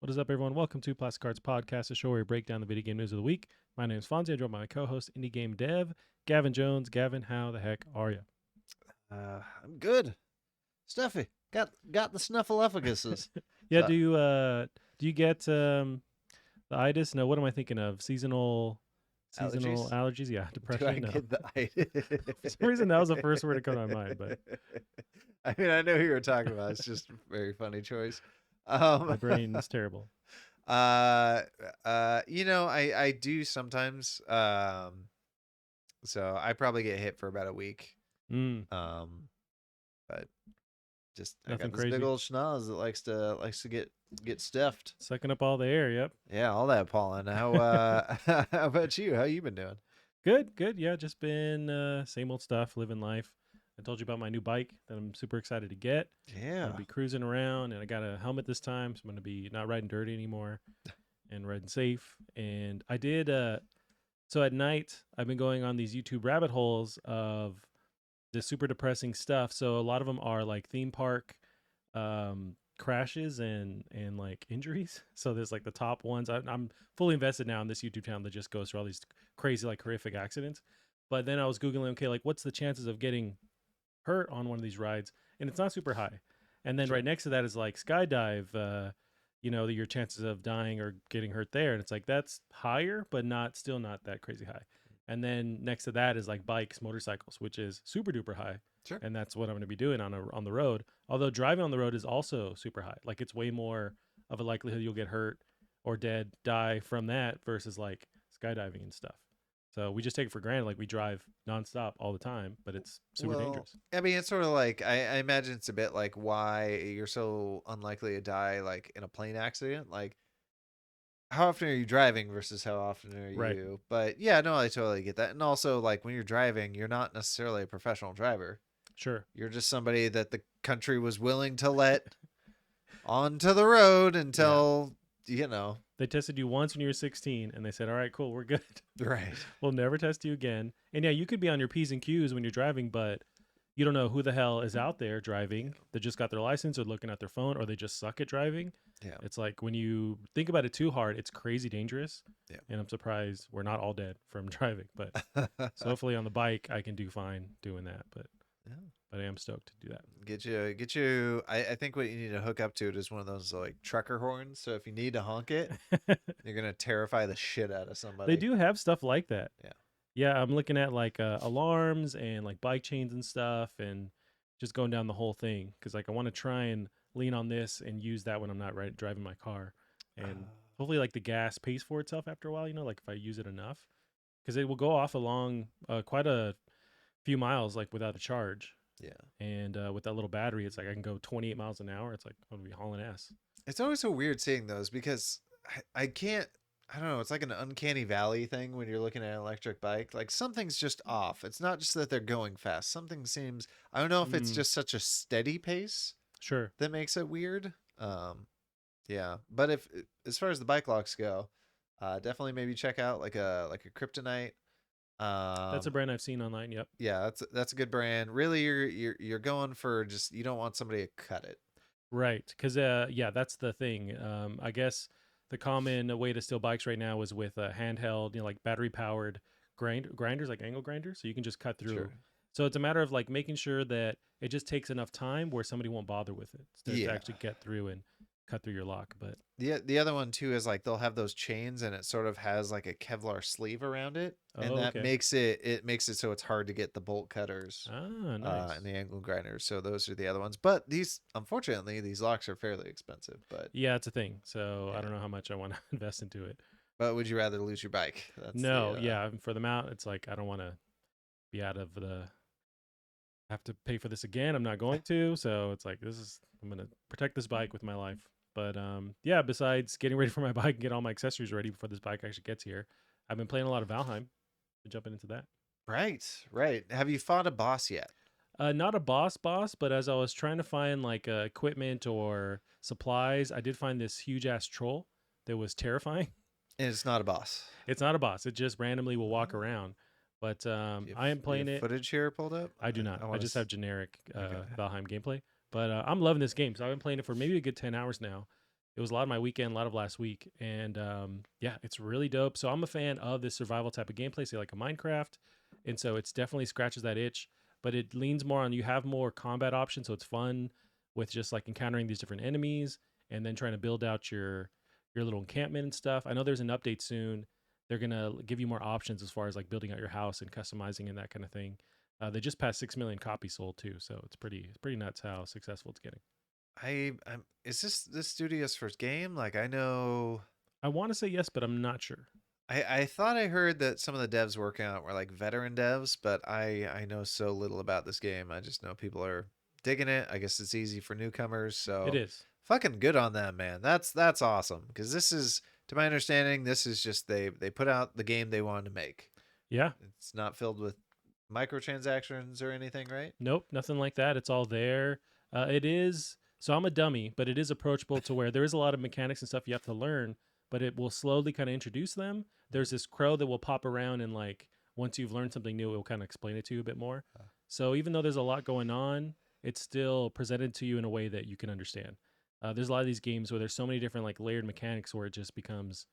What is up, everyone? Welcome to Plastic Cards Podcast, a show where we break down the video game news of the week. My name is Fonzie. I'm joined by my co-host, indie game dev, Gavin Jones. Gavin, how the heck are you? I'm good. Stuffy. Got the snuffleupaguses. Yeah, So do you get the itis? No, what am I thinking of? Seasonal allergies? allergies? Yeah, Do I depression. No, get the for some reason that was the first word to come to my mind, but I mean, I know who you were talking about. It's just a very funny choice. my Um, brain's terrible. I do sometimes. So I probably get hit for about a week. Mm, Um, but just I nothing got this big crazy. old schnoz that likes to get stuffed. Sucking up all the air. Yep. Yeah, all that pollen. How about you? How you been doing? Good, good. Yeah, just been same old stuff, living life. I told you about my new bike that I'm super excited to get. I'm Yeah. gonna be cruising around, and I got a helmet this time, so I'm gonna be not riding dirty anymore and riding safe. And I did. So at night, I've been going on these YouTube rabbit holes of this super depressing stuff. So a lot of them are like theme park crashes and like injuries. So there's like the top ones. I'm fully invested now in this YouTube channel that just goes through all these crazy like horrific accidents. But then I was googling, okay, like what's the chances of getting hurt on one of these rides? And it's not super high. And then right Sure. next to that is like skydive. Your chances of dying or getting hurt there, and it's like that's higher, but not that crazy high. And then next to that is like bikes, motorcycles, which is super duper high, Sure. and that's what I'm going to be doing on the road. Although driving on the road is also super high. Like it's way more of a likelihood you'll get hurt or dead, die from that versus like skydiving and stuff. So we just take it for granted, like we drive nonstop all the time, but it's super Well, dangerous. I mean, it's sort of like I imagine it's a bit like why you're so unlikely to die like in a plane accident. Like, how often are you driving versus how often are Right. you? But yeah, no, I totally get that. And also, like when you're driving, you're not necessarily a professional driver. Sure. You're just somebody that the country was willing to let onto the road Yeah. until you know. They tested you once when you were 16, and they said, "All right, cool, we're good. Right. We'll never test you again." And yeah, you could be on your P's and Q's when you're driving, but you don't know who the hell is out there driving Yeah. that just got their license or looking at their phone or they just suck at driving. Yeah. It's like when you think about it too hard, it's crazy dangerous. And I'm surprised we're not all dead from driving. But so Yeah. hopefully on the bike, I can do fine doing that. But Yeah. I am stoked to do that. Get you. I think what you need to hook up to it is one of those like trucker horns. So if you need to honk it, you're gonna terrify the shit out of They somebody. do have stuff like that. Yeah. Yeah, I'm looking at like alarms and like bike chains and stuff and just going down the whole thing because like I want to try and lean on this and use that when I'm not driving my car. And hopefully like the gas pays for itself after a while, like if I use it enough because it will go off along quite a few miles like without a charge. Yeah. And with that little battery, it's like I can go 28 miles an hour. It's like I'm gonna be hauling ass. It's always so weird seeing those because I can't. I don't know. It's like an uncanny valley thing when you're looking at an electric bike. Like something's just off. It's not just that they're going fast. Something seems. I don't know if it's Mm, just such a steady pace sure. that makes it weird. Yeah. But if as far as the bike locks go, definitely maybe check out like a kryptonite. That's a Um, brand I've seen online. Yep. yeah, that's a good brand. Really, you're going for just you don't want somebody to cut it. Right, because yeah, that's the thing. I guess the common way to steal bikes right now is with a handheld, like battery powered grinders, like angle grinders, so you can just cut Sure. through. So it's a matter of like making sure that it just takes enough time where somebody won't bother with it to Yeah. actually get through and cut through your lock. But The other one too is like they'll have those chains and it sort of has like a Kevlar sleeve around it, and oh, that okay, makes it so it's hard to get the bolt cutters ah, nice. and the angle grinders. So those are the other ones. But these unfortunately these locks are fairly expensive. But Yeah, it's a thing. So I yeah. don't know how much I want to invest into it. But would you rather lose your bike? That's No, the yeah, for the mount, it's like I don't want to be out of the have to pay for this again. I'm not going to. So it's like I'm gonna protect this bike with my life. But yeah, besides getting ready for my bike and get all my accessories ready before this bike actually gets here, I've been playing a lot of Valheim. Been jumping into that. right, right. Have you fought a boss yet? Not a boss, but as I was trying to find like equipment or supplies, I did find this huge ass troll that was terrifying. And it's not a boss. It's not a boss. It just randomly will walk Oh. around. But Do you I am have playing it. footage here pulled up? I do not. I I want just to. have generic Okay. Valheim gameplay. But I'm loving this game. So I've been playing it for maybe a good 10 hours now. It was a lot of my weekend, a lot of last week, and yeah, it's really dope. So I'm a fan of this survival type of gameplay, say like a Minecraft, and so it's definitely scratches that itch. But it leans more on you have more combat options, so it's fun with just like encountering these different enemies and then trying to build out your little encampment and stuff. I know there's an update soon. They're gonna give you more options as far as like building out your house and customizing and that kind of thing. They just passed 6 million copies sold too, so it's pretty nuts how successful it's getting. I'm is this studio's first game? Like I know I want to say yes, but I'm not sure. I thought I heard that some of the devs working on it were like veteran devs, but I know so little about this game. I just know people are digging it. I guess it's easy for newcomers, It so is. fucking good on them, man. That's awesome because this is, to my understanding, this is just they put out the game they wanted to make. Yeah. It's not filled with microtransactions or anything, right? Nope, nothing like that. It's all there. It is. So I'm a dummy, but it is approachable to where there is a lot of mechanics and stuff you have to learn, but it will slowly kind of introduce them. There's this crow that will pop around and like once you've learned something new, it will kind of explain it to you a bit more. So even though there's a lot going on, it's still presented to you in a way that you can understand. There's a lot of these games where there's so many different like layered mechanics where it just becomes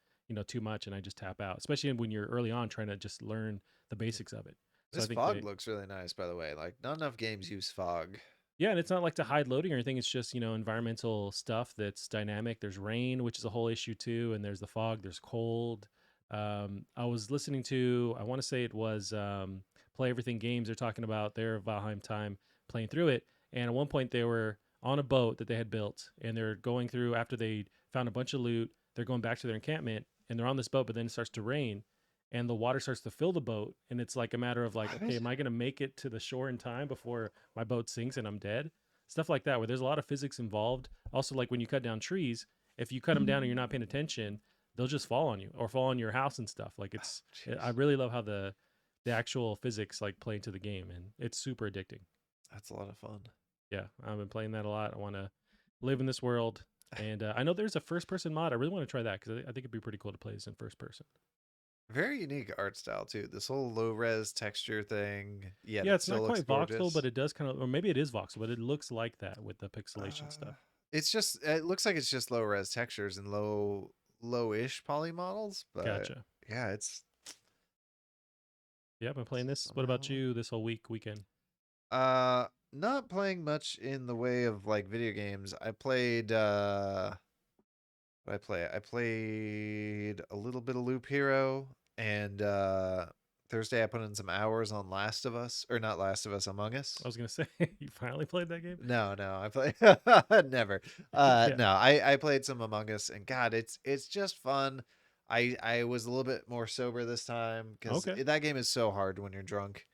too much, and I just tap out. Especially when you're early on trying to just learn the basics of it. So I This think fog they looks really nice, by the way. Like not enough games use fog. Yeah, and it's not like to hide loading or anything. It's just, environmental stuff that's dynamic. There's rain, which is a whole issue too, and there's the fog, there's cold. I was listening to, I want to say it was Play Everything Games. They're talking about their Valheim time playing through it. And at one point, they were on a boat that they had built, and they're going through after they found a bunch of loot. They're going back to their encampment, and they're on this boat, but then it starts to rain, and the water starts to fill the boat. And it's like a matter of like, okay, What? am I going to make it to the shore in time before my boat sinks and I'm dead? Stuff like that, where there's a lot of physics involved. Also, like when you cut down trees, if you cut them down and you're not paying attention, they'll just fall on you or fall on your house and stuff. Like I Jeez, really love how the actual physics like play into the game, and it's super addicting. that's a lot of fun. Yeah, I've been playing that a lot. I want to live in this world, and I know there's a first person mod. I really want to try that because I think it'd be pretty cool to play this in first person. Very unique art style too. This whole low res texture thing, yet Yeah, it it's still not looks quite voxel, but gorgeous. it does kind of, or maybe it is voxel, but it looks like that with the pixelation Uh, stuff. it's just, it looks like it's just low res textures and low-ish poly models, but Gotcha. yeah, it's Yeah, I've been playing this. What about somehow you this whole weekend? not playing much in the way of like video games. I played what I play? I played a little bit of Loop Hero, and Thursday I put in some hours on Last of Us, or not Last of Us, Among Us. I was gonna say you finally played that game. No, no, I play never. Yeah. No, I played some Among Us, and God, it's just fun. I was a little bit more sober this time because Okay. that game is so hard when you're drunk.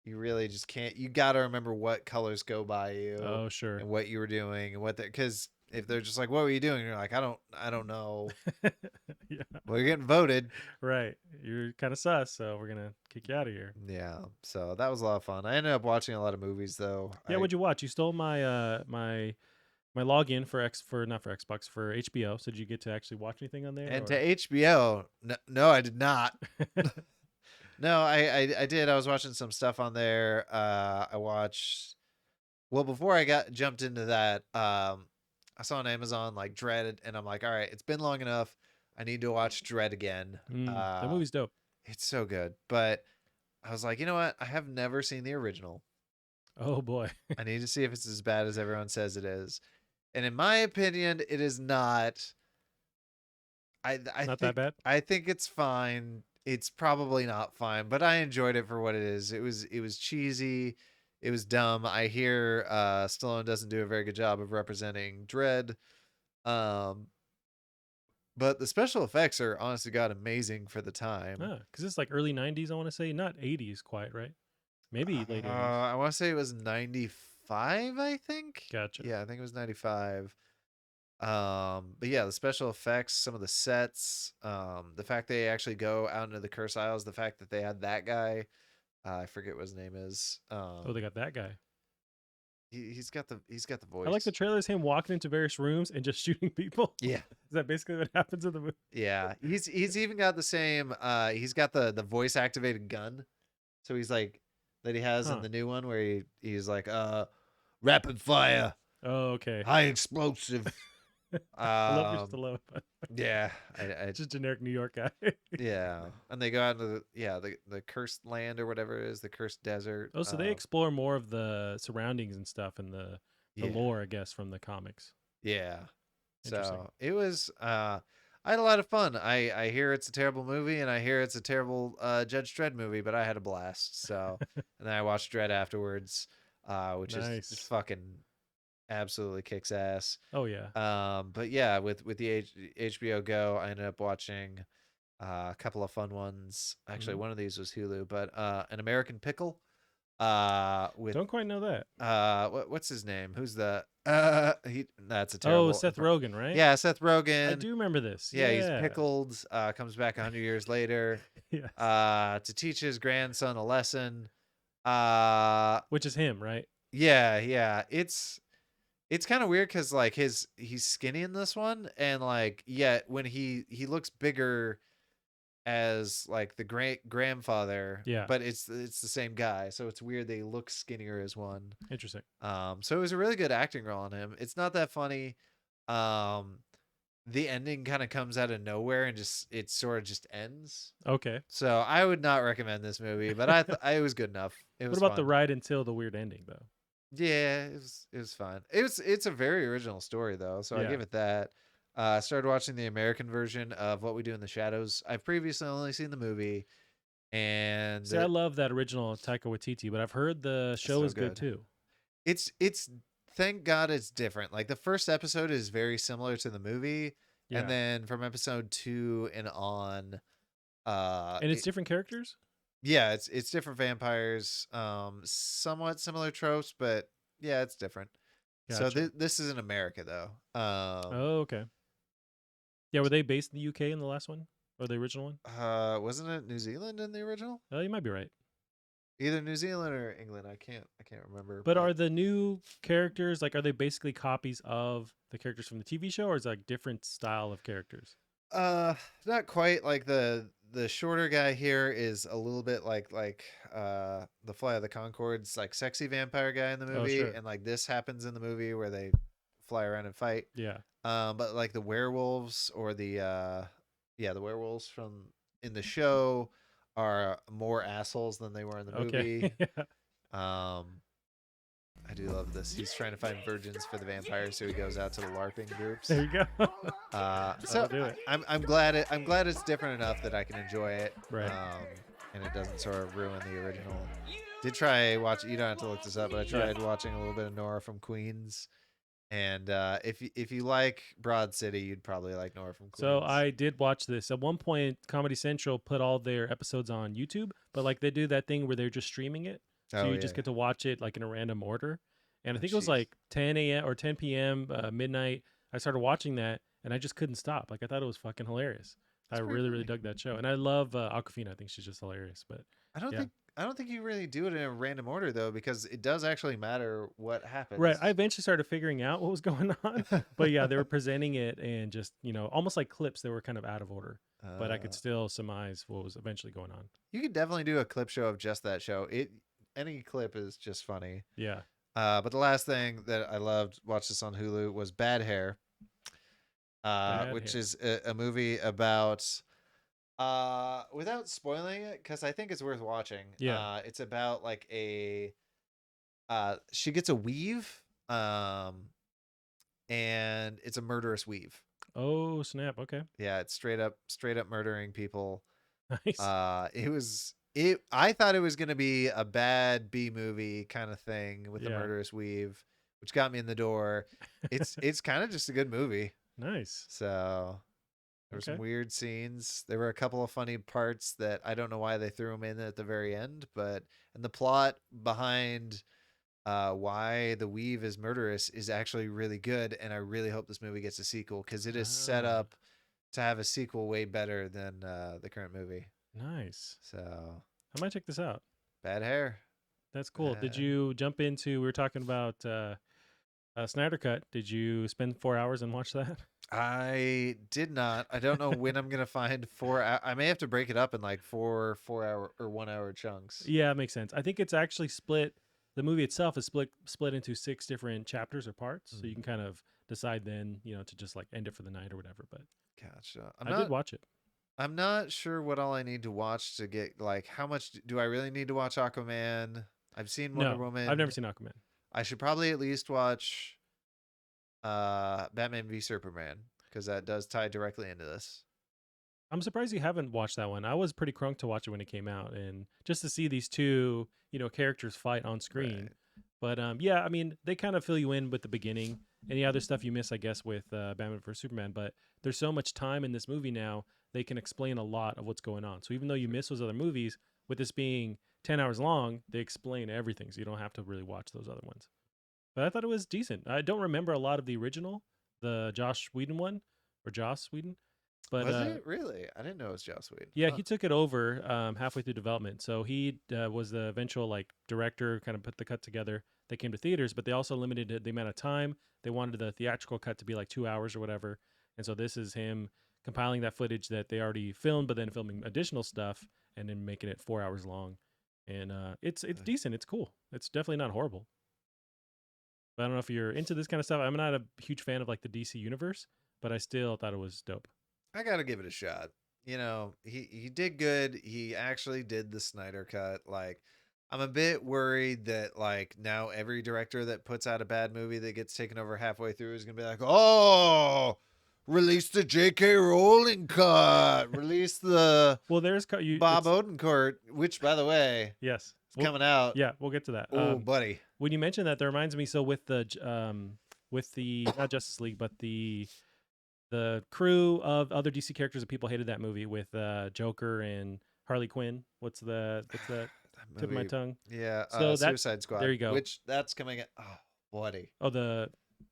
You really just can't. You got to remember what colors go by you Oh, sure. and what you were doing and what they, because if they're just like, "What were you doing?" You're like, I don't know." Yeah. Well, you're getting voted. Right. You're kind of sus, so we're gonna kick you out of here. Yeah, so that was a lot of fun. I ended up watching a lot of movies though. Yeah. I What'd you watch? You stole my login for not for Xbox, for HBO. So did you get to actually watch anything on there and to or? HBO. No, no, I did not. No, I did. I was watching some stuff on there. I watched, well, before I got jumped into that, I saw on Amazon like Dread, and I'm like, all right, it's been long enough. I need to watch Dread again. That movie's dope. It's so good. But I was like, you know what? I have never seen the original. Oh boy. I need to see if it's as bad as everyone says it is. And in my opinion, it is not. I Not that think bad. I think it's fine. It's probably not fine, but I enjoyed it for what it is. It was cheesy. It was dumb. I hear Stallone doesn't do a very good job of representing Dread. Um, but the special effects are honestly god amazing for the time. Because it's like early '90s. I want to say not '80s quite, right? Maybe late '80s. I want to say it was 95, I think. Gotcha. Yeah, I think it was 95. But yeah, the special effects, some of the sets, the fact they actually go out into the curse isles, the fact that they had that guy, I forget what his name is. Oh, they got that guy. He's got the I like the voice. trailers. Him walking into various rooms and just shooting people. Yeah. Is that basically what happens in the movie? Yeah. He's even got the same he's got the voice activated gun. So he's like that he has in Huh. the new one where he's like rapid fire, Oh, okay. high explosive. I love your Stallone. Yeah, I Just generic New York guy. yeah, and they go out into the cursed land or whatever it is, the cursed desert. Oh, so they explore more of the surroundings and stuff and the Yeah, lore, I guess, from the comics. yeah. Interesting. So it was. I had a lot of fun. I hear it's a terrible movie, and I hear it's a terrible Judge Dredd movie, but I had a blast. So, and then I watched Dredd afterwards, which is just Nice. fucking absolutely kicks ass. Oh yeah. But yeah, with the HBO Go, I ended up watching a couple of fun ones. Actually, Mhm. one of these was Hulu, but An American Pickle. With Don't quite know that. what's his name? Who's the he? That's a Oh, terrible. Seth Rogen, right? Yeah, Seth I Rogen. do remember this. Yeah, he's Yeah. pickled. Comes back 100 years later. Yes. To teach his grandson a lesson. Uh, Which is him, right? yeah, yeah. It's kind of weird because like he's skinny in this one, and like yet when he looks bigger as like the great grandfather, Yeah. but it's the same guy, so it's weird they look skinnier as one. Interesting. So it was a really good acting role on him. It's not that funny. Um, the ending kind of comes out of nowhere and just it sort of just ends. Okay. So I would not recommend this movie, but it was good enough. It What was about the fun. ride until the weird ending though? Yeah, it was fine. It's a very original story though, so I Yeah. give it that. Started watching the American version of What We Do in the Shadows. I've previously only seen the movie, and See, I love that original Taika Waititi, but I've heard the it's show so is good good. too. It's thank God it's different. Like the first episode is very similar to the movie, and Yeah. then from episode 2 and on, And it's different characters? yeah, it's different vampires, somewhat similar tropes, but yeah, it's different. So Gotcha. this is in America though. Oh, okay. Yeah, were they based in the UK in the last one? Or the original one? Wasn't it New Zealand in the original? Oh, you might be right. Either New Zealand or England. I can't remember. But But are the new characters like are they basically copies of the characters from the TV show or is it like different style of characters? not quite. Like the shorter guy here is a little bit like the Fly of the Concords, like sexy vampire guy in the Oh, movie, sure. and like this happens in the movie where they fly around and fight. Yeah. But like the werewolves or the werewolves from in the show are more assholes than they were in the Okay. movie. Yeah. Um, I do love this. He's trying to find virgins for the vampires, so he goes out to the LARPing groups. There you go. So That'll do it. I'm glad it's different enough that I can enjoy it. Right. And it doesn't sort of ruin the original. Did try watch. You don't have to look this up, but I Yeah. tried watching a little bit of Nora from Queens. And if you like Broad City, you'd probably like Nora from Queens. So I did watch this. At one point, Comedy Central put all their episodes on YouTube, but like they do that thing where they're just streaming it. So Oh you yeah. just get to watch it like in a random order. And I Oh think it was jeez. like 10 a.m. or 10 p.m. Midnight. I started watching that and I just couldn't stop. Like I thought it was fucking hilarious. I That's pretty really, really funny. dug that show. And I love Aquafina. I think she's just hilarious. But I don't yeah. think I don't think you really do it in a random order though, because it does actually matter what Right. happens. I eventually started figuring out what was going on. But yeah, they were presenting it and just, almost like clips that were kind of out of order. But I could uh, still surmise what was eventually going on. you could definitely do a clip show of just that show. Any clip is just funny. Yeah. But the last thing that I loved, watched this on Hulu, was Bad Hair, Bad which hair. is a movie about, without spoiling it, because I think it's worth watching. Yeah. It's about like she gets a weave, and it's a murderous weave. Oh, snap. Okay. Yeah, it's straight up murdering people. Nice. I thought it was gonna be a bad B movie kind of thing with the Yeah. murderous weave, which got me in the door. It's kind of just a good movie. Nice. So there were some Okay. weird scenes. There were a couple of funny parts that I don't know why they threw them in at the very end, but and the plot behind why the weave is murderous is actually really good, and I really hope this movie gets a sequel because it is set Ah, up to have a sequel way better than the current movie. nice. So I might check this out. Bad Hair. That's cool. Did you jump into? We were talking about Snyder Cut. Did you spend 4 hours and watch that? I did not. I don't know when I'm gonna find I may have to break it up in like 4 hour or 1 hour chunks. Yeah, it makes sense. I think it's actually split. the movie itself is split into 6 different chapters or parts, so you Mm, can kind of decide then, to just like end it for the night or whatever. But gotcha. I did watch it. I'm not sure what all I need to watch to get like how much do I really need to watch Aquaman? I've seen Wonder No, I've never Woman. seen Aquaman. I should probably at least watch Batman v Superman because that does tie directly into this. I'm surprised you haven't watched that one. I was pretty crunk to watch it when it came out, and just to see these two, characters fight on screen. Right. But yeah, I mean, they kind of fill you in with the beginning. Any other stuff you miss, I guess, with Batman vs Superman. But there's so much time in this movie now; they can explain a lot of what's going on. So even though you miss those other movies, with this being 10 hours long, they explain everything, so you don't have to really watch those other ones. But I thought it was decent. I don't remember a lot of the original, the Josh Whedon one, or Joss Whedon. But Was it really? I didn't know it was Joss Whedon. yeah, Huh. he took it over halfway through development. So he was the eventual like director, kind of put the cut together. They came to theaters, but they also limited the amount of time. They wanted the theatrical cut to be like 2 hours or whatever. And so this is him compiling that footage that they already filmed, but then filming additional stuff and then making it 4 hours long. And it's decent. It's cool. It's definitely not horrible. But I don't know if you're into this kind of stuff. I'm not a huge fan of like the DC universe, but I still thought it was dope. I gotta give it a shot. You know, he did good. He actually did the Snyder cut. Like, I'm a bit worried that like now every director that puts out a bad movie that gets taken over halfway through is gonna be like, oh, release the J.K. Rowling cut, release the Well, there's Bob Odenkirk, which by the way yes. is coming out. Yeah, we'll get to that. Oh, buddy. When you mentioned that, that reminds me. So with the not Justice League, but the crew of other DC characters that people hated that movie with Joker and Harley Quinn. What's that? Tip of my tongue. Yeah, So Suicide Squad. there you go. Which that's coming. Oh, buddy. Oh,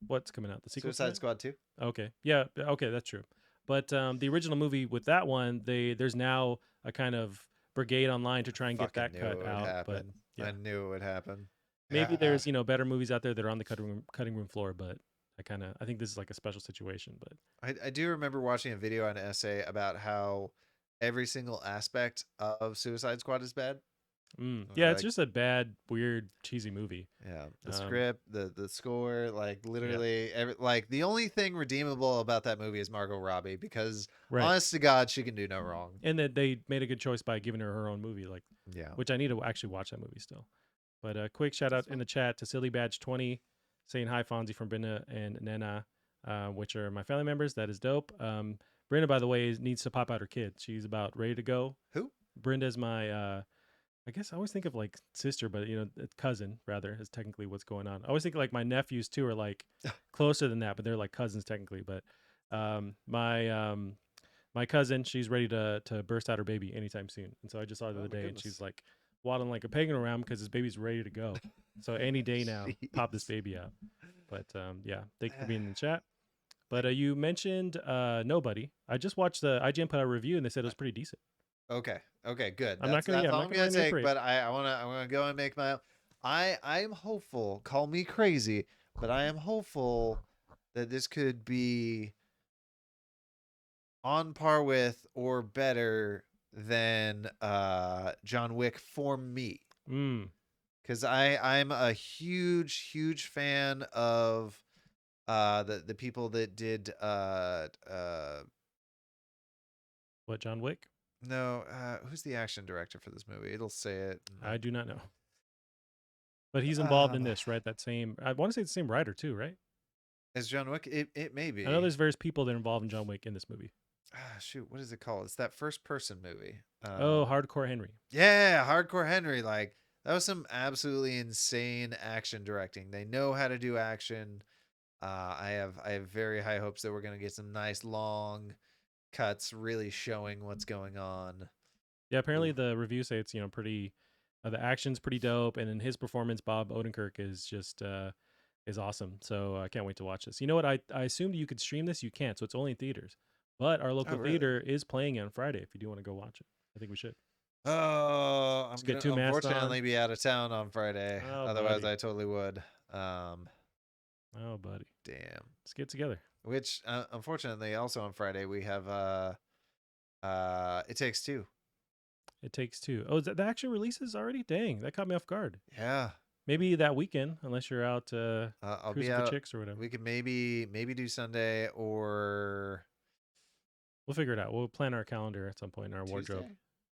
what's coming out? The sequel. Suicide Squad 2. Okay, yeah, okay, that's true. But the original movie with that one, there's now a kind of brigade online to try and get that cut out. But yeah, I knew it would happen. maybe there's better movies out there that are on the cutting room floor, but I think this is like a special situation. But I do remember watching a video on an essay about how every single aspect of Suicide Squad is bad. yeah, it's Like, just a bad, weird, cheesy movie. yeah, the script, the score, like literally like the only thing redeemable about that movie is Margot Robbie because Right. honest to God, she can do no wrong. And that they made a good choice by giving her own movie, like Yeah. which I need to actually watch that movie still. But a quick shout out in the chat to Silly Badge 20 saying hi Fonzie from Brenda and Nana, which are my family members. That is dope. Brenda, by the way, needs to pop out her kid. She's about ready to go. Who? Brenda's my I guess I always think of like sister, but cousin rather is technically what's going on. I always think like my nephews too are like closer than that, but they're like cousins technically. But my cousin, she's ready to burst out her baby anytime soon, and so I just saw her the other day, and she's like waddling like a pagan around because his baby's ready to go. So any day now, pop this baby out. But yeah, thank you for being in the chat. But you mentioned Nobody. I just watched the IGN put out a review, and they said it was pretty decent. Okay, good. I'm not gonna. That's Yeah, all I'm gonna take. parade. But I wanna go and make my. I'm hopeful. Call me crazy, but I am hopeful that this could be on par with or better than John Wick for me. Because I'm a huge fan of the people that did What, John Wick? no, who's the action director for this movie? It'll say it. I do not know. But he's involved in this, right? That same. I want to say it's the same writer too, right? As John Wick, it may be. I know there's various people that are involved in John Wick in this movie. Shoot, what is it called? It's that first person movie. Hardcore Henry. Yeah, Hardcore Henry. Like that was some absolutely insane action directing. They know how to do action. I have very high hopes that we're gonna get some nice long cuts, really showing what's going on. Yeah, apparently the reviews say it's pretty. The action's pretty dope, and then his performance, Bob Odenkirk, is just is awesome. So I can't wait to watch this. You know what? I assumed you could stream this. You can't, so it's only in theaters. But our local theater is playing it on Friday. If you do want to go watch it, I think we should. Oh, I'm get gonna 2 masks unfortunately be out of town on Friday. Oh, Otherwise, buddy. I totally would. Oh, buddy. Damn. Let's get together. Which, unfortunately, also on Friday we have It Takes Two. It Takes Two. Oh, is that the action releases already? Dang, that caught me off guard. Yeah. Maybe that weekend, unless you're out I'll be cruising for out. chicks or whatever. We could maybe do Sunday or We'll figure it out. We'll plan our calendar at some point in our wardrobe. Tuesday.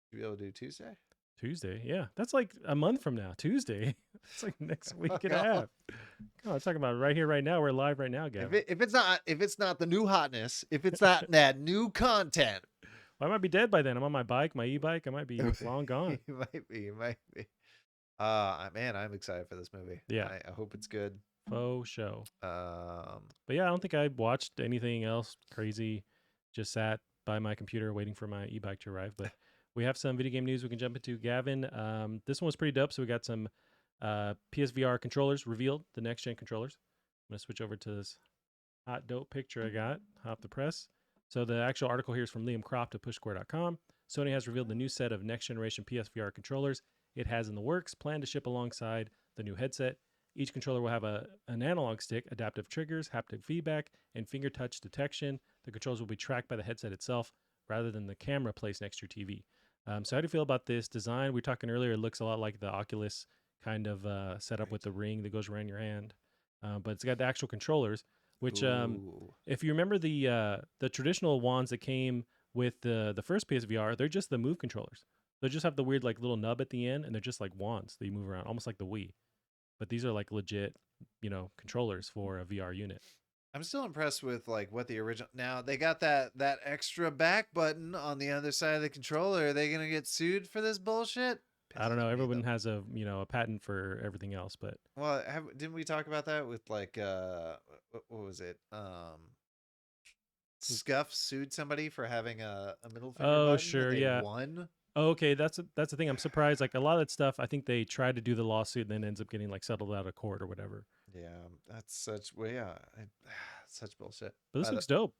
Should be able to do Tuesday. Tuesday, yeah, that's like a month from now. Tuesday, it's like next week Fuck and a off. half. Come on, I'm talking about right here, right now. We're live right now, Gavin. If it's not the new hotness, if it's not that new content, Well, I might be dead by then. I'm on my bike, my e-bike. I might be long gone. you might be. You might be. Man, I'm excited for this movie. Yeah, I hope it's good. faux show. Um, But yeah, I don't think I watched anything else crazy. Just sat by my computer waiting for my e-bike to arrive. But we have some video game news we can jump into. Gavin, this one was pretty dope. So we got some PSVR controllers revealed, the next gen controllers. I'm gonna switch over to this hot dope picture I got off the press. So the actual article here is from Liam Croft of pushsquare.com. Sony has revealed the new set of next generation PSVR controllers it has in the works, planned to ship alongside the new headset. Each controller will have an analog stick, adaptive triggers, haptic feedback, and finger touch detection. The controls will be tracked by the headset itself rather than the camera placed next to your TV. So how do you feel about this design? We were talking earlier, it looks a lot like the Oculus kind of setup with the ring that goes around your hand. But it's got the actual controllers, which ooh. if you remember the traditional wands that came with the first PSVR, they're just the Move controllers. They just have the weird like little nub at the end, and they're just like wands that you move around, almost like the Wii. But these are like legit, controllers for a VR unit. I'm still impressed with like what the original. Now they got that extra back button on the other side of the controller. Are they gonna get sued for this bullshit? I don't know. Pisses me Everyone the has a patent for everything else, but Well, didn't we talk about that with like what was it? Scuff sued somebody for having a middle finger oh button and sure, they yeah. won. Oh, okay, that's the thing. I'm surprised. Like a lot of that stuff, I think they tried to do the lawsuit, and then ends up getting like settled out of court or whatever. Yeah, that's such well, yeah, such bullshit. But this looks dope.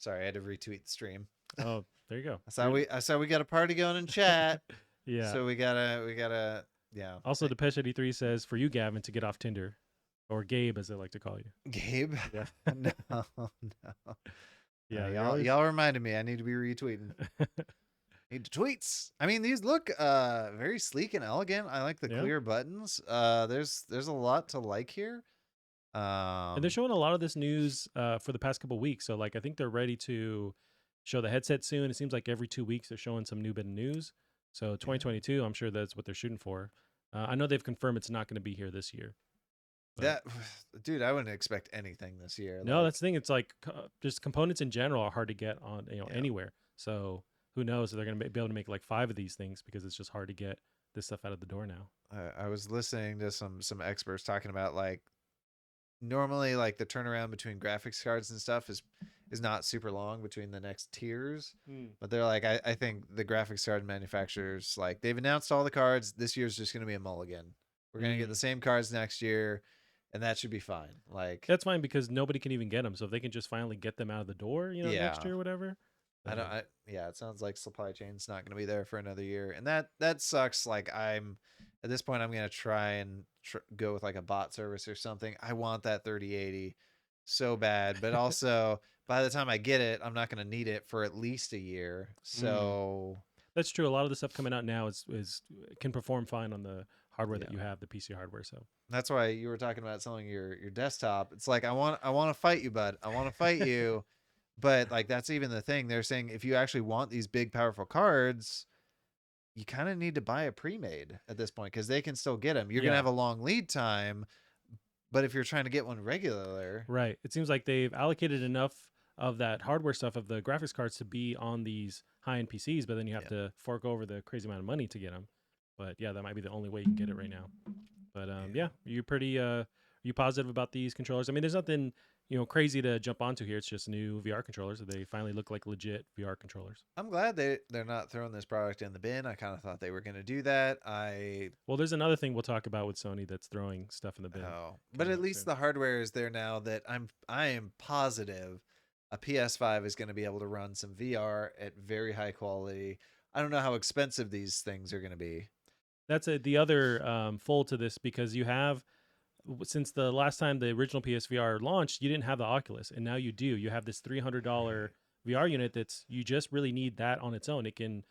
Sorry, I had to retweet the stream. Oh, there you go. I saw we got a party going in chat. Yeah. So we gotta yeah. Also, Depeche 83 says for you, Gavin, to get off Tinder, or Gabe as they like to call you. Gabe. Yeah. No, no. Yeah. Y'all reminded me. I need to be retweeting. Need to tweets. I mean, these look very sleek and elegant. I like the Yeah. clear buttons. There's a lot to like here. And they're showing a lot of this news for the past couple weeks. So like I think they're ready to show the headset soon. It seems like every 2 weeks they're showing some new bit of news. So 2022, I'm sure that's what they're shooting for. I know they've confirmed it's not going to be here this year. But that dude, I wouldn't expect anything this year. no, like, that's the thing. It's like just components in general are hard to get on Yeah. anywhere. So who knows if they're going to be able to make like 5 of these things because it's just hard to get this stuff out of the door now. I was listening to some experts talking about like normally like the turnaround between graphics cards and stuff is not super long between the next tiers. But they're like, I think the graphics card manufacturers, like they've announced all the cards. This year's just going to be a mulligan. We're going to get the same cards next year, and that should be fine. Like That's fine because nobody can even get them. So if they can just finally get them out of the door, next Yeah. year or whatever. yeah, it sounds like supply chain's not going to be there for another year, and that sucks. Like I'm at this point, I'm going to try and go with like a bot service or something. I want that 3080 so bad, but also by the time I get it, I'm not going to need it for at least a year. So That's true. A lot of the stuff coming out now is can perform fine on the hardware that Yeah. you have, the PC hardware. So that's why you were talking about selling your desktop. It's like I want to fight you, bud. I want to fight you. But like that's even the thing. They're saying if you actually want these big powerful cards, you kind of need to buy a pre-made at this point because they can still get them. You're Yeah. gonna have a long lead time, but if you're trying to get one regular, right, it seems like they've allocated enough of that hardware stuff of the graphics cards to be on these high-end PCs, but then you have to fork over the crazy amount of money to get them. But yeah, that might be the only way you can get it right now. But yeah, you pretty you positive about these controllers? I mean, there's nothing crazy to jump onto here. It's just new VR controllers. They finally look like legit VR controllers. I'm glad they're not throwing this product in the bin. I kind of thought they were going to do that. Well, there's another thing we'll talk about with Sony that's throwing stuff in the bin. But at up least soon. the hardware is there now that I am positive a PS5 is going to be able to run some VR at very high quality. I don't know how expensive these things are going to be. That's the other fold to this because you have since the last time the original PSVR launched, you didn't have the Oculus, and now you do. You have this $300 VR unit that's you just really need that on its own. It can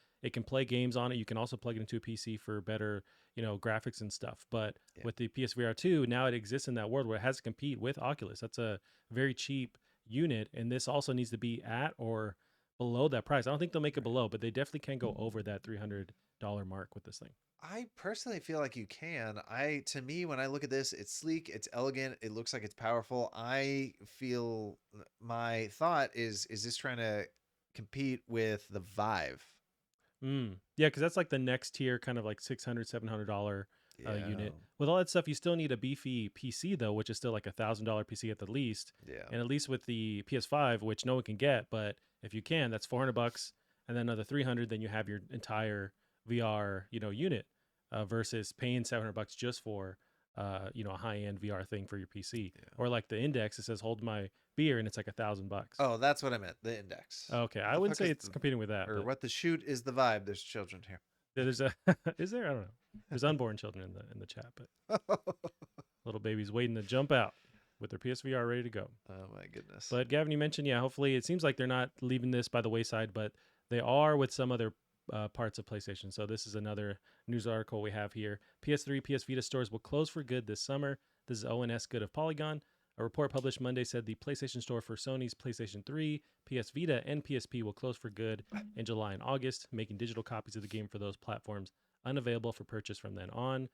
play games on it. You can also plug it into a PC for better graphics and stuff. But Yeah. with the PSVR2, now it exists in that world where it has to compete with Oculus. That's a very cheap unit, and this also needs to be at or below that price. I don't think they'll make it below, but they definitely can go over that $300 mark with this thing. I personally feel like you can. To me, when I look at this, it's sleek, it's elegant, it looks like it's powerful. I feel my thought is this trying to compete with the Vive? Yeah, because that's like the next tier, kind of like $600, $700 Yeah. unit. With all that stuff, you still need a beefy PC though, which is still like $1,000 PC at the least. Yeah. And at least with the PS5, which no one can get, but if you can, that's $400, and then another 300, then you have your entire VR, unit, versus paying $700 just for, a high end VR thing for your PC. Yeah. Or like the Index, it says hold my beer, and it's like $1,000. Oh, that's what I meant. The Index. Okay, What I the wouldn't fuck say is it's competing with that, or but what the shoot is the Vibe? There's children here. there's a is there? I don't know. There's unborn children in the chat, but little babies waiting to jump out with their PSVR ready to go. Oh my goodness. But Gavin, you mentioned, yeah, hopefully it seems like they're not leaving this by the wayside, but they are with some other parts of PlayStation. So this is another news article we have here. PS3, PS Vita stores will close for good this summer. This is ONS Good of Polygon. A report published Monday said the PlayStation Store for Sony's PlayStation 3, PS Vita, and PSP will close for good in July and August, making digital copies of the game for those platforms unavailable for purchase from then on.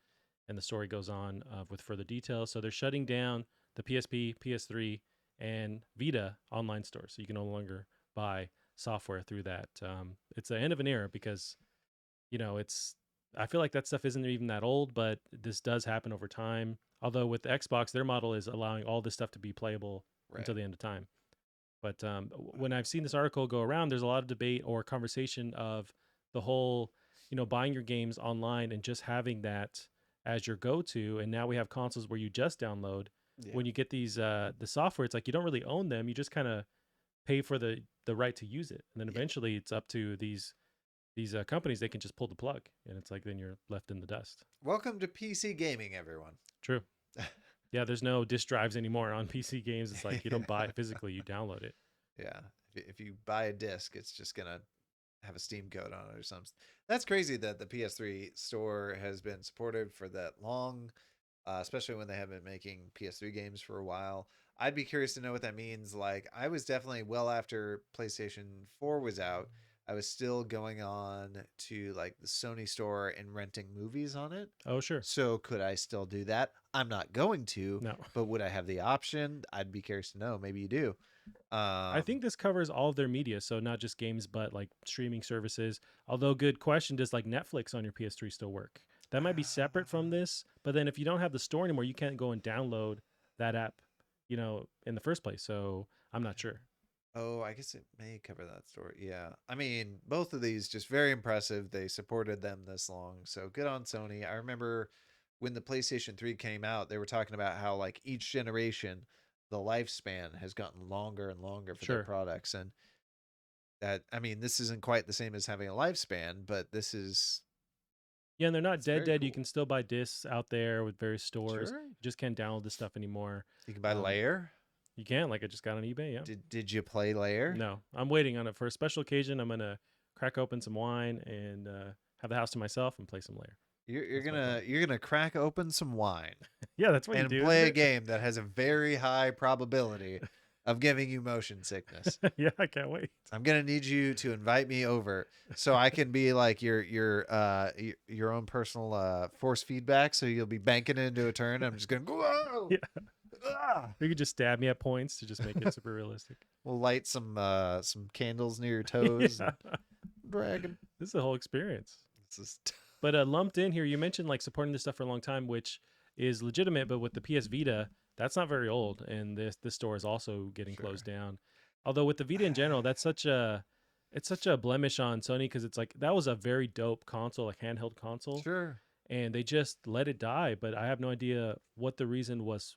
And the story goes on with further details. So they're shutting down the PSP, PS3, and Vita online stores. So you can no longer buy software through that. It's the end of an era because, it's. I feel like that stuff isn't even that old, but this does happen over time. Although with the Xbox, their model is allowing all this stuff to be playable Right. until the end of time. But when I've seen this article go around, there's a lot of debate or conversation of the whole, buying your games online and just having that as your go-to. And now we have consoles where you just download. Yeah. When you get these the software, it's like you don't really own them. You just kind of pay for the right to use it, and then eventually it's up to these companies. They can just pull the plug, and it's like then you're left in the dust. Welcome to PC gaming, everyone. True. Yeah, there's no disk drives anymore on PC games. It's like you don't buy it physically, you download it. Yeah. If you buy a disc, it's just gonna have a Steam code on it or something. That's crazy that the PS3 store has been supported for that long, especially when they have been making PS3 games for a while. I'd be curious to know what that means. Like, I was definitely well after PlayStation 4 was out. I was still going on to like the Sony store and renting movies on it. Oh, sure. So could I still do that? I'm not going to, No. but would I have the option? I'd be curious to know. Maybe you do. I think this covers all of their media, so not just games, but like streaming services. Although, good question, does like Netflix on your PS3 still work? That might be separate from this, but then if you don't have the store anymore, you can't go and download that app, in the first place. So I'm not sure. Oh, I guess it may cover that story. Yeah. I mean, both of these just very impressive. They supported them this long. So good on Sony. I remember when the PlayStation 3 came out, they were talking about how like each generation, the lifespan has gotten longer and longer for their Sure. products. And that, I mean, this isn't quite the same as having a lifespan, but this is Yeah, and they're not dead. very You cool. can still buy discs out there with various stores. Sure. You just can't download this stuff anymore. You can buy Um, Layer. You can, like I just got on eBay. Yeah. Did you play Layer? No, I'm waiting on it for a special occasion. I'm gonna crack open some wine and have the house to myself and play some Lair. You're That's my plan. you're gonna crack open some wine Yeah, that's what and you do. play a Isn't game that has a very high probability of giving you motion sickness. it? Yeah, I can't wait. I'm gonna need you to invite me over so I can be like your own personal force feedback. So you'll be banking it into a turn. I'm just gonna go. Whoa! Yeah. Ah! You could just stab me at points to just make it super realistic. We'll light some candles near your toes. Yeah. And dragon. This is a whole experience. This is But lumped in here, you mentioned like supporting this stuff for a long time, which is legitimate. But with the PS Vita, that's not very old, and this store is also getting Sure. closed down. Although with the Vita in general, it's such a blemish on Sony because it's like that was a very dope console, like handheld console, sure. and they just let it die. But I have no idea what the reason was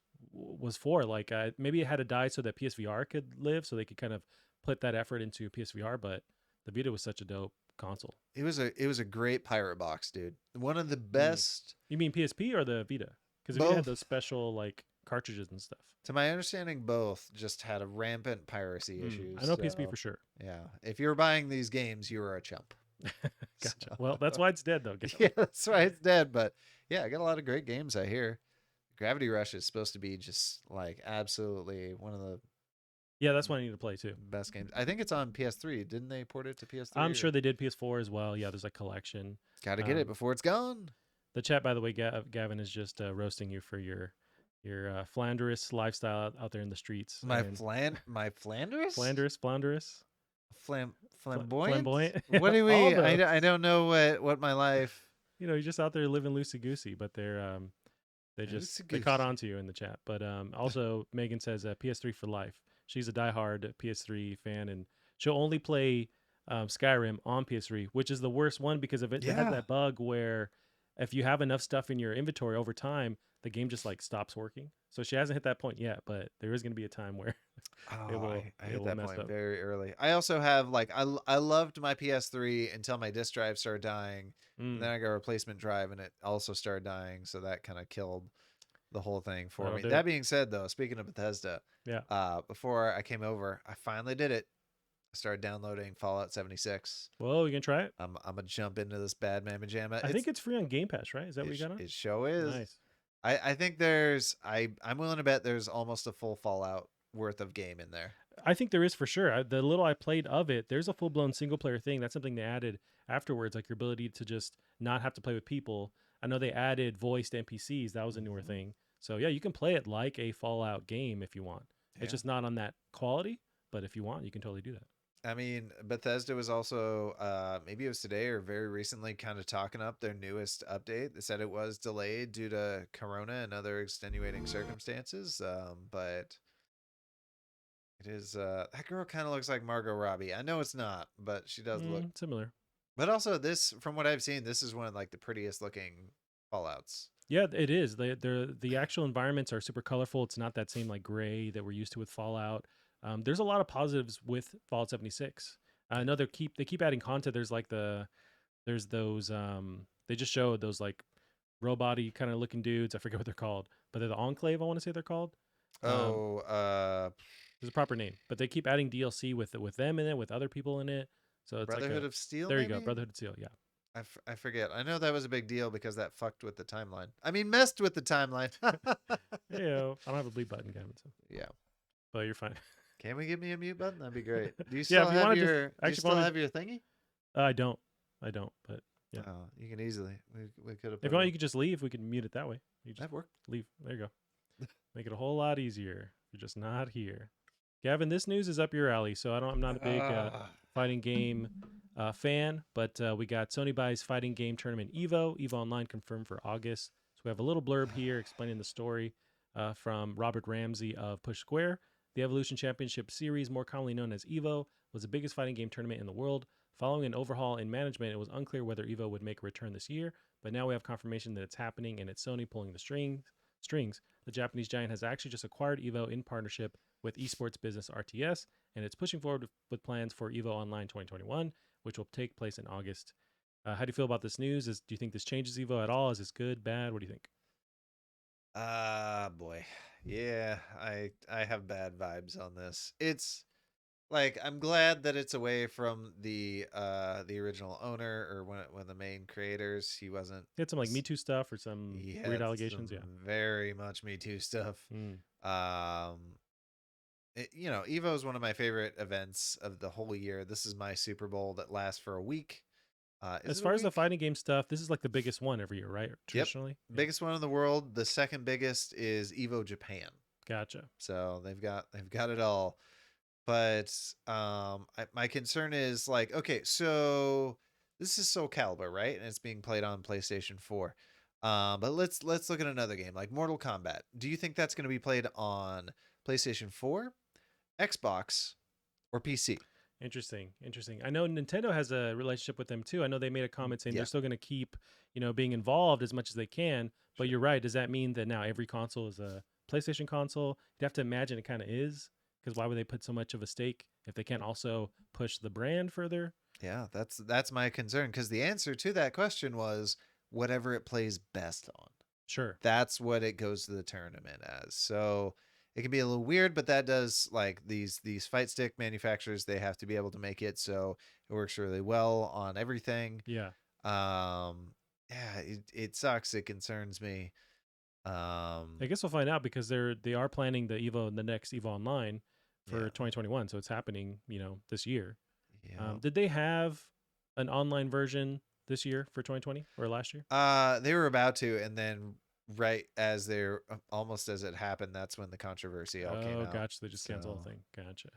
for. Like maybe it had to die so that PSVR could live, so they could kind of put that effort into PSVR. But the Vita was such a dope console. It was a great pirate box, dude. One of the best. You mean PSP or the Vita? Because the Vita had Both. those special like cartridges and stuff. To my understanding, both just had a rampant piracy issues. I know PSP so, for sure. Yeah, if you're buying these games, you are a chump. Gotcha. So, Well, that's why it's dead though, yeah, Gavin. that's why it's dead. But yeah, I got a lot of great games. I hear Gravity Rush is supposed to be just like absolutely one of the Yeah, that's what I need to play too. best games. I think it's on PS3. Didn't they port it to I'm PS3? sure Or they did PS4 as well. Yeah, there's a collection. got to get it Um, before it's gone. the chat, by the way, Gavin is just roasting you for your Flanders lifestyle out there in the streets and My Flanders, Flanders, flamboyant. flamboyant. What do All we? those. I don't know what my life. You're just out there living loosey goosey, but they caught Goosey. on to you in the chat. But also Megan says PS3 for life. She's a diehard PS3 fan, and she'll only play Skyrim on PS3, which is the worst one because of it. It has Yeah. that bug where if you have enough stuff in your inventory over time, the game just like stops working. So she hasn't hit that point yet, but there is going to be a time where it Oh, will I it hit will that mess point up. very early. I also have like I loved my PS3 until my disk drive started dying. And Mm, then I got a replacement drive and it also started dying, so that kind of killed the whole thing for that'll me. do it. That being said though, speaking of Bethesda, Yeah. before I came over, I finally did it. I started downloading Fallout 76. Well, you can try it. I'm gonna jump into this bad mamma jamma. I think it's free on Game Pass, right? Is that what you got on? It show is. Nice. I think there's I'm willing to bet there's almost a full Fallout worth of game in there. I think there is for sure. The little I played of it, there's a full blown single player thing. That's something they added afterwards, like your ability to just not have to play with people. I know they added voiced NPCs. That was a newer Mhm. thing. So yeah, you can play it like a Fallout game if you want. It's Yeah. just not on that quality, but if you want, you can totally do that. I mean, Bethesda was also maybe it was today or very recently kind of talking up their newest update. They said it was delayed due to Corona and other extenuating circumstances. But it is that girl kind of looks like Margot Robbie. I know it's not, but she does look. Similar. But also this, from what I've seen, this is one of like the prettiest looking Fallouts. Yeah, it is. The actual environments are super colorful. It's not that same like gray that we're used to with Fallout. There's a lot of positives with Fallout 76. I know they keep adding content. There's those they just showed those like robot-y kind of looking dudes. I forget what they're called, but they're the Enclave. I want to say they're called. Um, Oh, there's a proper name, but they keep adding DLC with them in it, with other people in it. So it's like Brotherhood a of Steel, there you go, maybe. Brotherhood of Steel. Yeah, I forget. I know that was a big deal because that fucked with the timeline. I mean, messed with the timeline. yeah. I don't have a bleed button, Gavin, so Yeah. but you're fine. Can we give me a mute button? That'd be great. Yeah, if you want to just Do you actually still want have your thingy? I don't, but yeah. Oh, you can easily. We could have If put you want, it. you could just leave. We can mute it that way. You just That worked. leave. There you go. Make it a whole lot easier. You're just not here. Gavin, this news is up your alley. So I'm not a big fighting game fan, but we got Sony buys fighting game tournament Evo Online confirmed for August. So we have a little blurb here explaining the story from Robert Ramsey of Push Square. The Evolution Championship Series, more commonly known as Evo, was the biggest fighting game tournament in the world. Following an overhaul in management, it was unclear whether Evo would make a return this year, but now we have confirmation that it's happening and it's Sony pulling the strings. The Japanese giant has actually just acquired Evo in partnership with esports business RTS, and it's pushing forward with plans for Evo Online 2021, which will take place in August. How do you feel about this news? Do you think this changes Evo at all? Is this good, bad? What do you think? Boy. Yeah, I have bad vibes on this. It's like I'm glad that it's away from the original owner or when the main creators. He wasn't. He had some like Me Too stuff or some He weird had allegations. some Yeah. very much Me Too stuff. Mm. Um, Evo is one of my favorite events of the whole year. This is my Super Bowl that lasts for a week. Is As it a far as the week? fighting game stuff, this is like the biggest one every year, right? Yep. Traditionally. Yeah. Biggest one in the world. The second biggest is Evo Japan. Gotcha. So they've got it all. But my concern is like, okay, so this is Soul Calibur, right? And it's being played on PlayStation 4. But let's look at another game like Mortal Kombat. Do you think that's going to be played on PlayStation 4, Xbox, or PC? Interesting. I know Nintendo has a relationship with them too. I know they made a comment saying Yeah, they're still going to keep, being involved as much as they can. But sure. you're right. Does that mean that now every console is a PlayStation console? You'd have to imagine it kind of is, because why would they put so much of a stake if they can't also push the brand further? Yeah, that's my concern because the answer to that question was whatever it plays best on. Sure. That's what it goes to the tournament as. So it can be a little weird, but that does like these fight stick manufacturers, they have to be able to make it so it works really well on everything. Yeah. Yeah, it sucks. It concerns me. I guess we'll find out because they are planning the next Evo Online for Yeah. 2021, so it's happening, this year. Yeah. Did they have an online version this year for 2020 or last year? They were about to, and then right as they're almost as it happened, that's when the controversy all came Oh, out. gotcha. They just canceled the So, whole thing. Gotcha.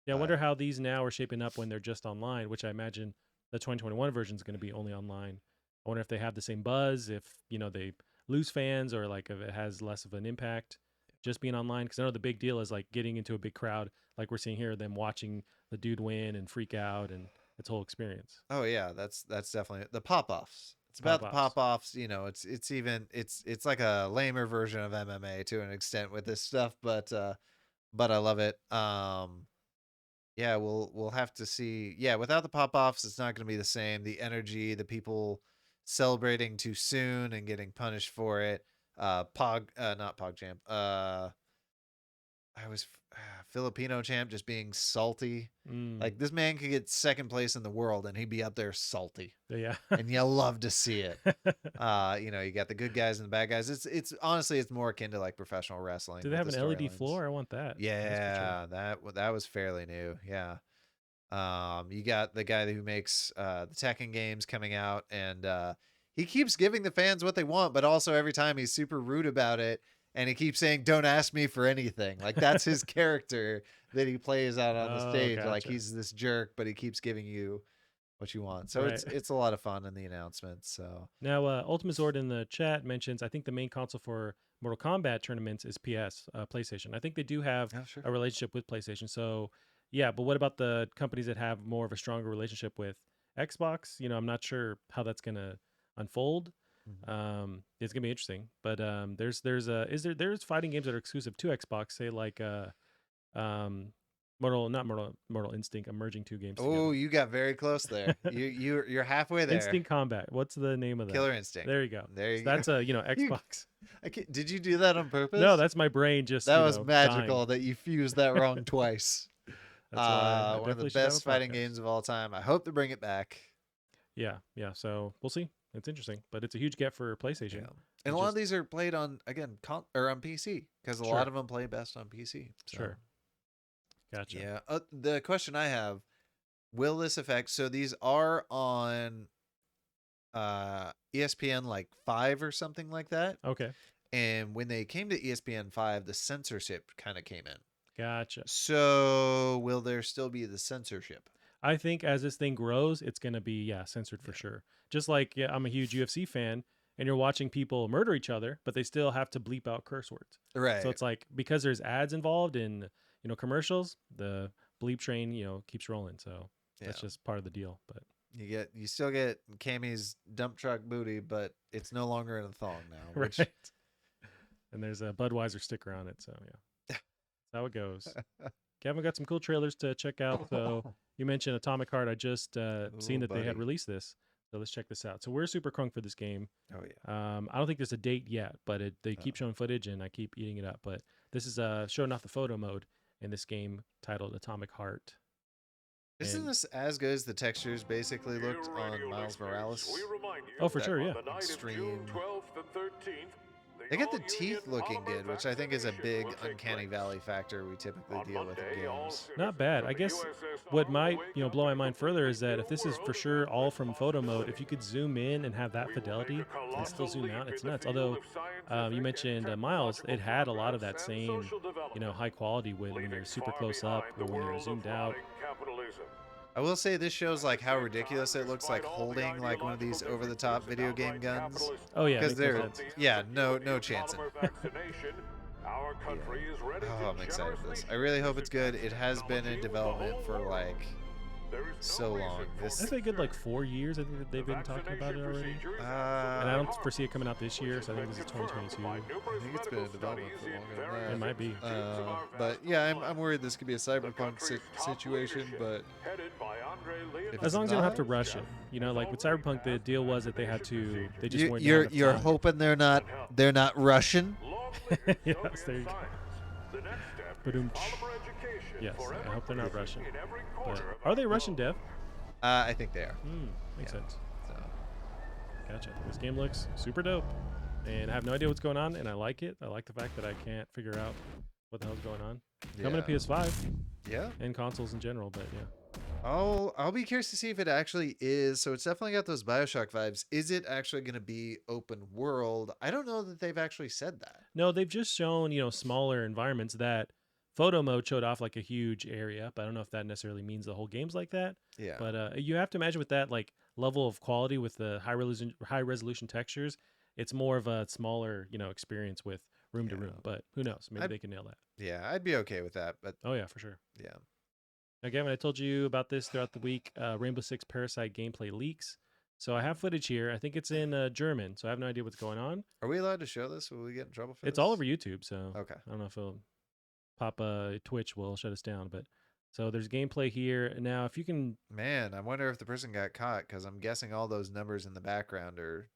Yeah, I but wonder how these now are shaping up when they're just online, which I imagine the 2021 version is going to be only online. I wonder if they have the same buzz, if, they lose fans or like if it has less of an impact just being online. Because I know the big deal is like getting into a big crowd, like we're seeing here, them watching the dude win and freak out and its whole experience. oh yeah, that's definitely the pop-offs. It's about Pop the offs. pop-offs. It's even it's like a lamer version of MMA to an extent with this stuff, but I love it. Yeah, we'll have to see. Yeah, without the pop-offs, it's not going to be the same. The energy, the people celebrating too soon and getting punished for it. Not PogChamp. I was Filipino champ just being salty. Mm. Like this man could get second place in the world and he'd be up there salty. Yeah. And you love to see it. You got the good guys and the bad guys. It's honestly it's more akin to like professional wrestling Do they with have the an LED storylines. floor? I want that. That's for sure. Yeah, that was fairly new. Yeah. You got the guy who makes the Tekken games coming out, and he keeps giving the fans what they want, but also every time he's super rude about it, and he keeps saying, "Don't ask me for anything." Like that's his character that he plays out on the Oh, stage. Like gotcha. he's this jerk, but he keeps giving you what you want. So Right. it's a lot of fun in the announcements. So Now, Ultimate Zord in the chat mentions I think the main console for Mortal Kombat tournaments is PlayStation. I think they do have yeah, sure. a relationship with PlayStation. So, yeah, but what about the companies that have more of a stronger relationship with Xbox? I'm not sure how that's going to unfold. It's gonna be interesting, but there's fighting games that are exclusive to Xbox, say like um, Mortal Instinct, I'm merging two games Oh, together. you got very close there. You're halfway there. Instinct Combat. What's the name of that? Killer Instinct. There you go. There So you go. that's a You, Xbox. did you do that on No, purpose? that's my brain just That was dying. magical that you fused that wrong twice. That's why I One of the definitely should have a best fighting podcast. games of all time. I hope to bring it back. Yeah, yeah. So we'll see. It's interesting, but it's a huge get for PlayStation. Yeah. And a lot of these are played on on PC because a Sure. lot of them play best on PC. So. Sure. Gotcha. Yeah. The question I have: will this affect? So these are on ESPN like 5 or something like that. Okay. And when they came to ESPN 5, the censorship kind of came in. Gotcha. So will there still be the censorship? I think as this thing grows, it's gonna be censored for sure. Just like I'm a huge UFC fan, and you're watching people murder each other, but they still have to bleep out curse words. Right. So it's like because there's ads involved in commercials, the bleep train keeps rolling. So that's just part of the deal. But you still get Cammy's dump truck booty, but it's no longer in a thong now. right. And there's a Budweiser sticker on it. So yeah, that's how it goes. Kevin got some cool trailers to check out. So you mentioned Atomic Heart. I just seen that they had released this. So let's check this out. So we're super crunk for this game. Oh yeah. I don't think there's a date yet, but they keep showing footage and I keep eating it up. But this is showing off the photo mode in this game titled Atomic Heart. Isn't this as good as the textures basically looked on Miles Morales? Oh, for sure, yeah. Extreme. They get the teeth looking good, which I think is a big uncanny valley factor we typically deal with in games. Not bad. I guess what might blow my mind further is that if this is for sure all from photo mode, if you could zoom in and have that fidelity and still zoom out, it's nuts. Although you mentioned Miles, it had a lot of that same high quality when you're super close up or when you're zoomed out. I will say this shows like how ridiculous it looks like holding like one of these over-the-top video game guns. Oh yeah, because they're no chance. Oh, I'm excited for this. I really hope it's good. It has been in development for like so long. This I think good like 4 years. I think that they've been talking about it already. And I don't foresee it coming out this year, so I think this is 2022. I think it's been in development for longer than that. It might be. But yeah, I'm worried this could be a cyberpunk situation. But as long as they don't have to rush it, like with Cyberpunk, the deal was that they just weren't. You're hoping they're not Russian. Yes, there you go. But yes, I hope they're not Russian. But are they Russian dev? I think they are. Makes sense. So Gotcha. This game looks super dope, and I have no idea what's going on, and I like it. I like the fact that I can't figure out what the hell's going on. Coming to PS5. Yeah. And consoles in general, but yeah. I'll be curious to see if it actually is. So it's definitely got those BioShock vibes. Is it actually going to be open world? I don't know that they've actually said that. No, they've just shown, smaller environments. That photo mode showed off like a huge area, but I don't know if that necessarily means the whole game's like that. Yeah. But you have to imagine with that like level of quality with the high resolution textures, it's more of a smaller, experience with room to room. But who knows? Maybe they can nail that. Yeah, I'd be okay with that. But oh yeah, for sure. Yeah. Again, I told you about this throughout the week. Rainbow Six Parasite gameplay leaks. So I have footage here. I think it's in German, so I have no idea what's going on. Are we allowed to show this? Will we get in trouble for this? It's all over YouTube, so okay. I don't know if it'll pop. Twitch will shut us down, but so there's gameplay here now. If you can, man, I wonder if the person got caught because I'm guessing all those numbers in the background are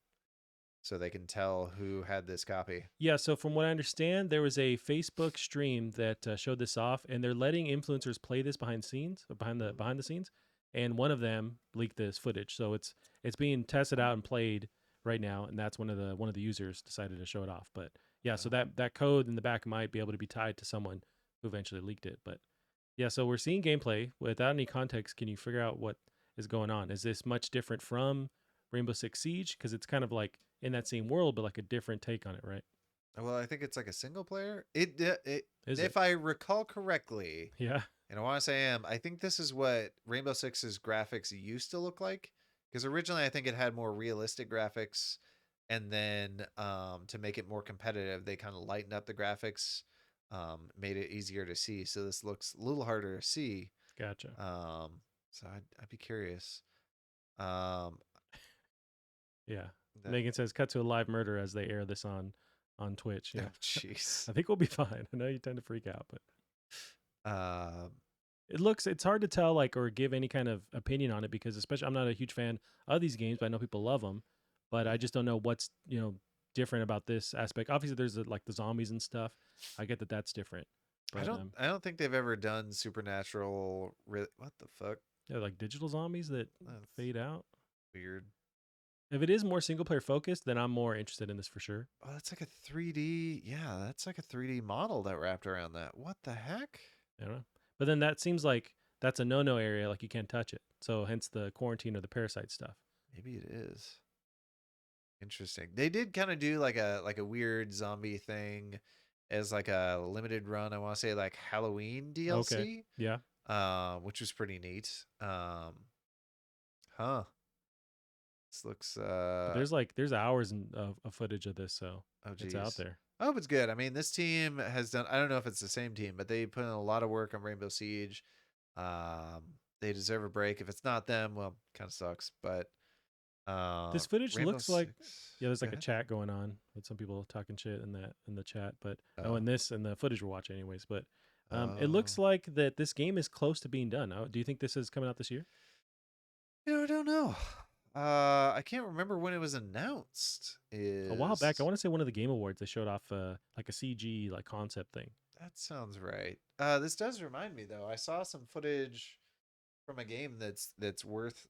so they can tell who had this copy. Yeah. So from what I understand, there was a Facebook stream that showed this off, and they're letting influencers play this behind the scenes, and one of them leaked this footage. So it's being tested out and played right now, and that's one of the users decided to show it off. But yeah, so that code in the back might be able to be tied to someone who eventually leaked it. But yeah, so we're seeing gameplay without any context. Can you figure out what is going on? Is this much different from Rainbow Six Siege? Because it's kind of like in that same world, but like a different take on it, right? Well, I think it's like a single player. If I recall correctly, yeah, and I want to say I think this is what Rainbow Six's graphics used to look like. Because originally I think it had more realistic graphics, and then to make it more competitive, they kind of lightened up the graphics, made it easier to see. So this looks a little harder to see. Gotcha. So I'd be curious. Yeah. Megan says, "Cut to a live murder as they air this on Twitch." Yeah, jeez. I think we'll be fine. I know you tend to freak out, but it's hard to tell or give any kind of opinion on it because especially I'm not a huge fan of these games, but I know people love them. But I just don't know what's different about this aspect. Obviously, there's like the zombies and stuff. I get that that's different. But, I don't think they've ever done supernatural. What the fuck? Yeah, like digital zombies that fade out. Weird. If it is more single player focused, then I'm more interested in this for sure. Oh, that's like a 3D. Yeah, that's like a 3D model that wrapped around that. What the heck? I don't know. But then that seems like that's a no-no area. Like you can't touch it. So hence the quarantine or the parasite stuff. Maybe it is. Interesting. They did kind of do like a weird zombie thing as like a limited run. I want to say like Halloween DLC. Okay. Yeah. Which was pretty neat. Huh. This looks there's hours of footage of this, so it's out there. I hope it's good. I mean, this team has done, I don't know if it's the same team, but they put in a lot of work on Rainbow Siege. They deserve a break. If it's not them, well, kind of sucks. But this footage Rainbow looks like Six, there's like a chat going on with some people talking shit in the chat. But and the footage we're watching anyways. But it looks like that this game is close to being done. Do you think this is coming out this year? I don't know. I can't remember when it was announced. A while back, I want to say one of the Game Awards they showed off like a CG like concept thing. That sounds right. This does remind me though. I saw some footage from a game that's worth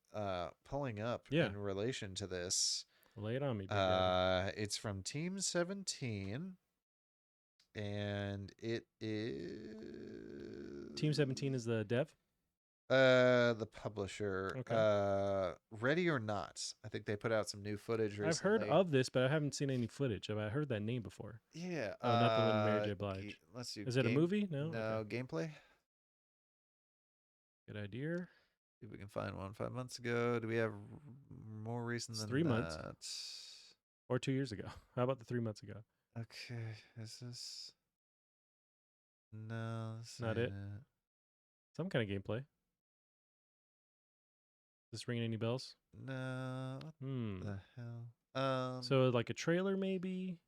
pulling up in relation to this. Lay it on me. It's from Team 17, and it is Team 17 is the dev. The publisher. Okay. Ready or Not. I think they put out some new footage recently. I've heard of this, but I haven't seen any footage. Have I heard that name before? Yeah. Oh, not the one Mary J. Blige. Let's see. Is it a movie? No. No, okay. Gameplay. Good idea. See if we can find one 5 months ago. Do we have more recent than 3 months? That? Or 2 years ago. How about the 3 months ago? Okay. Is this? No. Not it. Some kind of gameplay. Is this ringing any bells? No. What the hell? So like a trailer maybe?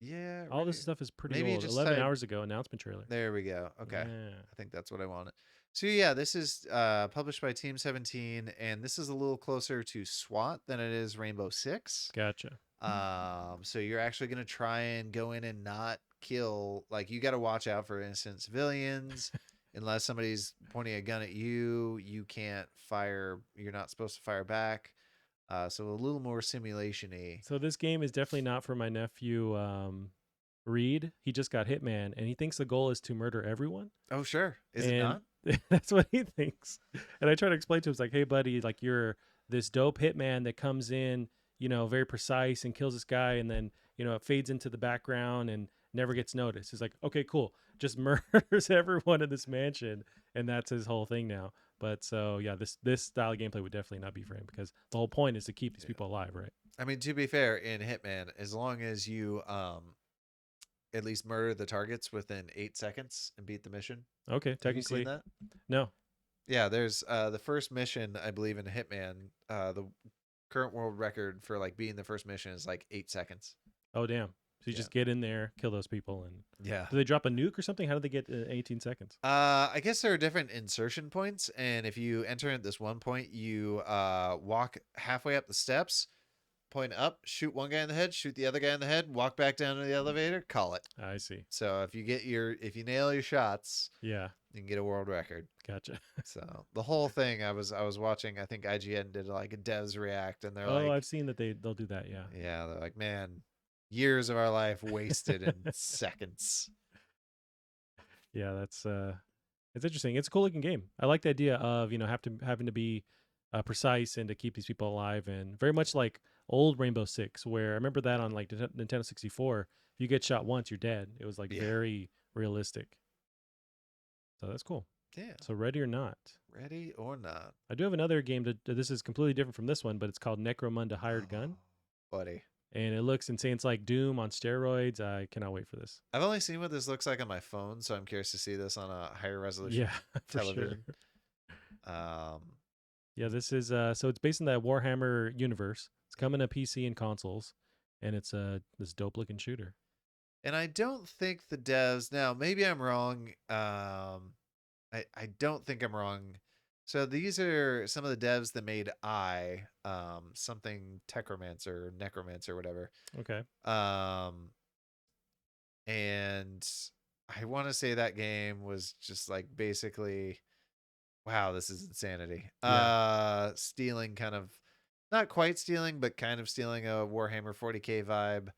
Yeah. All this stuff is pretty maybe old. 11 hours ago, announcement trailer. There we go. Okay. Yeah. I think that's what I wanted. So yeah, this is published by Team 17, and this is a little closer to SWAT than it is Rainbow Six. Gotcha. So you're actually going to try and go in and not kill. Like you got to watch out for innocent civilians. Unless somebody's pointing a gun at you, you can't fire. You're not supposed to fire back. So a little more simulation-y. So this game is definitely not for my nephew Reed. He just got Hitman, and he thinks the goal is to murder everyone. Oh, sure. Is it And not? that's what he thinks. And I try to explain to him, it's like, hey, buddy, like you're this dope hitman that comes in, very precise and kills this guy, and then it fades into the background and never gets noticed. He's like, okay, cool, just murders everyone in this mansion, and that's his whole thing now. But so yeah, this style of gameplay would definitely not be for him because the whole point is to keep these people alive, right? I mean, to be fair, in Hitman, as long as you at least murder the targets within 8 seconds and beat the mission. Okay, Have you seen technically, that? no. Yeah, there's the first mission, I believe, in Hitman. The current world record for like being the first mission is like 8 seconds. Oh damn. So you Yeah. just get in there, kill those people, and Yeah. do they drop a nuke or something? How do they get 18 seconds? I guess there are different insertion points, and if you enter at this one point, you walk halfway up the steps, point up, shoot one guy in the head, shoot the other guy in the head, walk back down to the elevator, call it. I see. So if you nail your shots, Yeah, you can get a world record. gotcha. So the whole thing, I was watching. I think IGN did like a devs react, and they're Oh, like, I've seen that they'll do that. Yeah. yeah, they're like, man, years of our life wasted in seconds. Yeah, that's it's interesting. It's a cool looking game. I like the idea of having to be precise and to keep these people alive, and very much like old Rainbow Six, where I remember that on like Nintendo 64. If you get shot once, you're dead. It was like Yeah. very realistic. So that's cool. Yeah, So ready or not, ready or not, I do have another game that this is completely different from this one, but it's called Necromunda Hired Gun, buddy. and it looks insane. It's like Doom on steroids. I cannot wait for this. I've only seen what this looks like on my phone, so I'm curious to see this on a higher resolution Yeah, for television. sure. Um, Yeah, this is so it's based in that Warhammer universe. It's coming to PC and consoles, and it's this dope looking shooter. and I don't think the devs. Now, maybe I'm wrong. I don't think I'm wrong. So these are some of the devs that made something Techromancer, Necromancer, whatever. Okay. And I want to say that game was just like basically, wow, this is insanity. Yeah. Stealing kind of, not quite stealing, but kind of stealing a Warhammer 40K vibe.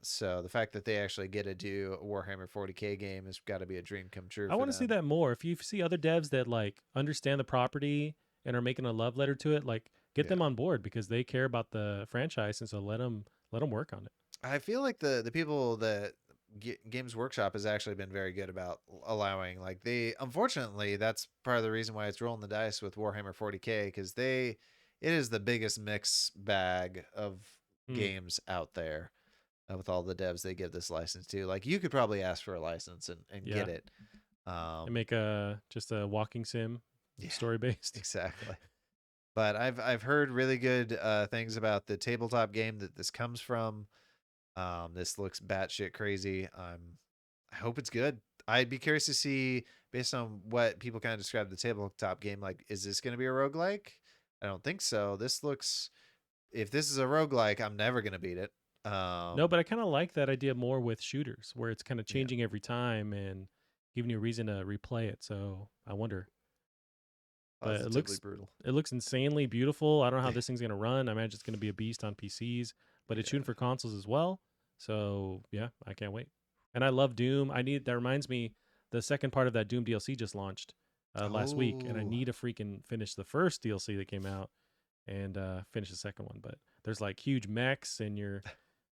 So the fact that they actually get to do a Warhammer 40K game has got to be a dream come true. I want to see that more. If you see other devs that like understand the property and are making a love letter to it, like get them on board because they care about the franchise, and so let them work on it. I feel like the people that Games Workshop has actually been very good about allowing, like, unfortunately that's part of the reason why it's rolling the dice with Warhammer 40K, because it is the biggest mix bag of games out there, with all the devs they give this license to. Like, you could probably ask for a license and get it, and make just a walking sim, story based. Exactly. But I've heard really good things about the tabletop game that this comes from. This looks batshit crazy. I hope it's good. I'd be curious to see, based on what people kind of describe the tabletop game, like, is this going to be a roguelike? I don't think so. If this is a roguelike, I'm never going to beat it. No, but I kind of like that idea more with shooters, where it's kind of changing every time and giving you a reason to replay it. So I wonder. But it looks insanely beautiful. I don't know how this thing's gonna run. I imagine it's gonna be a beast on PCs, but it's shooting for consoles as well. So yeah, I can't wait. And I love Doom. That reminds me, the second part of that Doom DLC just launched last week, and I need to freaking finish the first DLC that came out and finish the second one. But there's like huge mechs, and you're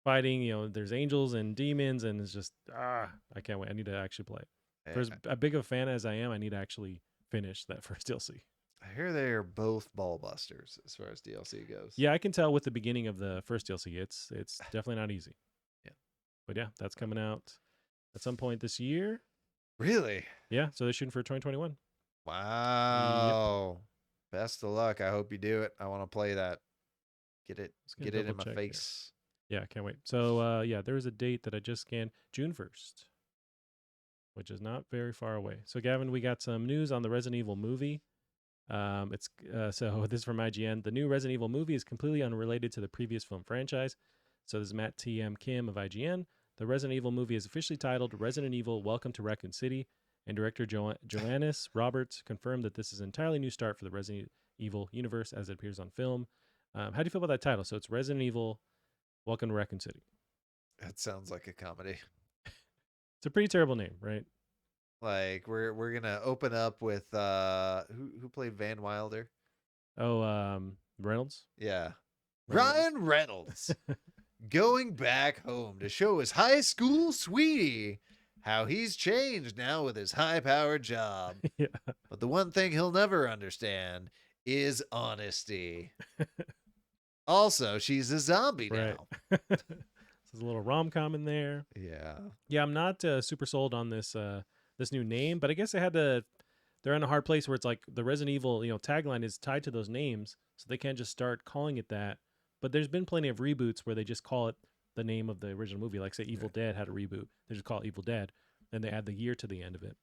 fighting. There's angels and demons, and it's just I can't wait. I need to actually play it. For as big of a fan as I am, I need to actually finish that first DLC. I hear they are both ball busters as far as DLC goes. Yeah, I can tell with the beginning of the first DLC. It's definitely not easy. Yeah. But yeah, that's coming out at some point this year. Really? Yeah, so they're shooting for 2021. Wow. Yep. Best of luck. I hope you do it. I want to play that. Get it in my face. Here. Yeah, can't wait. So there was a date that I just scanned, June 1st, which is not very far away. So Gavin, we got some news on the Resident Evil movie. So this is from IGN. The new Resident Evil movie is completely unrelated to the previous film franchise. So this is Matt T.M. Kim of IGN. The Resident Evil movie is officially titled Resident Evil Welcome to Raccoon City, and director Joannis Roberts confirmed that this is an entirely new start for the Resident Evil universe as it appears on film. How do you feel about that title? So it's Resident Evil Welcome to Raccoon City. That sounds like a comedy. It's a pretty terrible name, right? Like we're gonna open up with who played Van Wilder? Oh, Reynolds? Yeah. Reynolds. Ryan Reynolds going back home to show his high school sweetie how he's changed now with his high-powered job. Yeah. But the one thing he'll never understand is honesty. Also, she's a zombie Right. now. There's a little rom-com in there. Yeah. Yeah, I'm not super sold on this this new name, but I guess they're in a hard place where it's like the Resident Evil, tagline is tied to those names, so they can't just start calling it that. But there's been plenty of reboots where they just call it the name of the original movie. Like say Evil Dead had a reboot, they just call it Evil Dead, and they add the year to the end of it.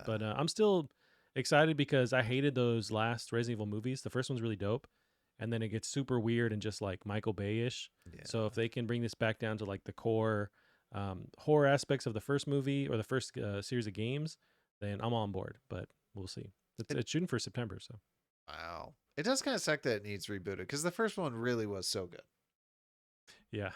But I'm still excited because I hated those last Resident Evil movies. The first one's really dope, and then it gets super weird and just like Michael Bay-ish. Yeah. So if they can bring this back down to like the core horror aspects of the first movie or the first series of games, then I'm on board. But we'll see. It's shooting for September, so. Wow. It does kind of suck that it needs rebooted because the first one really was so good. Yeah.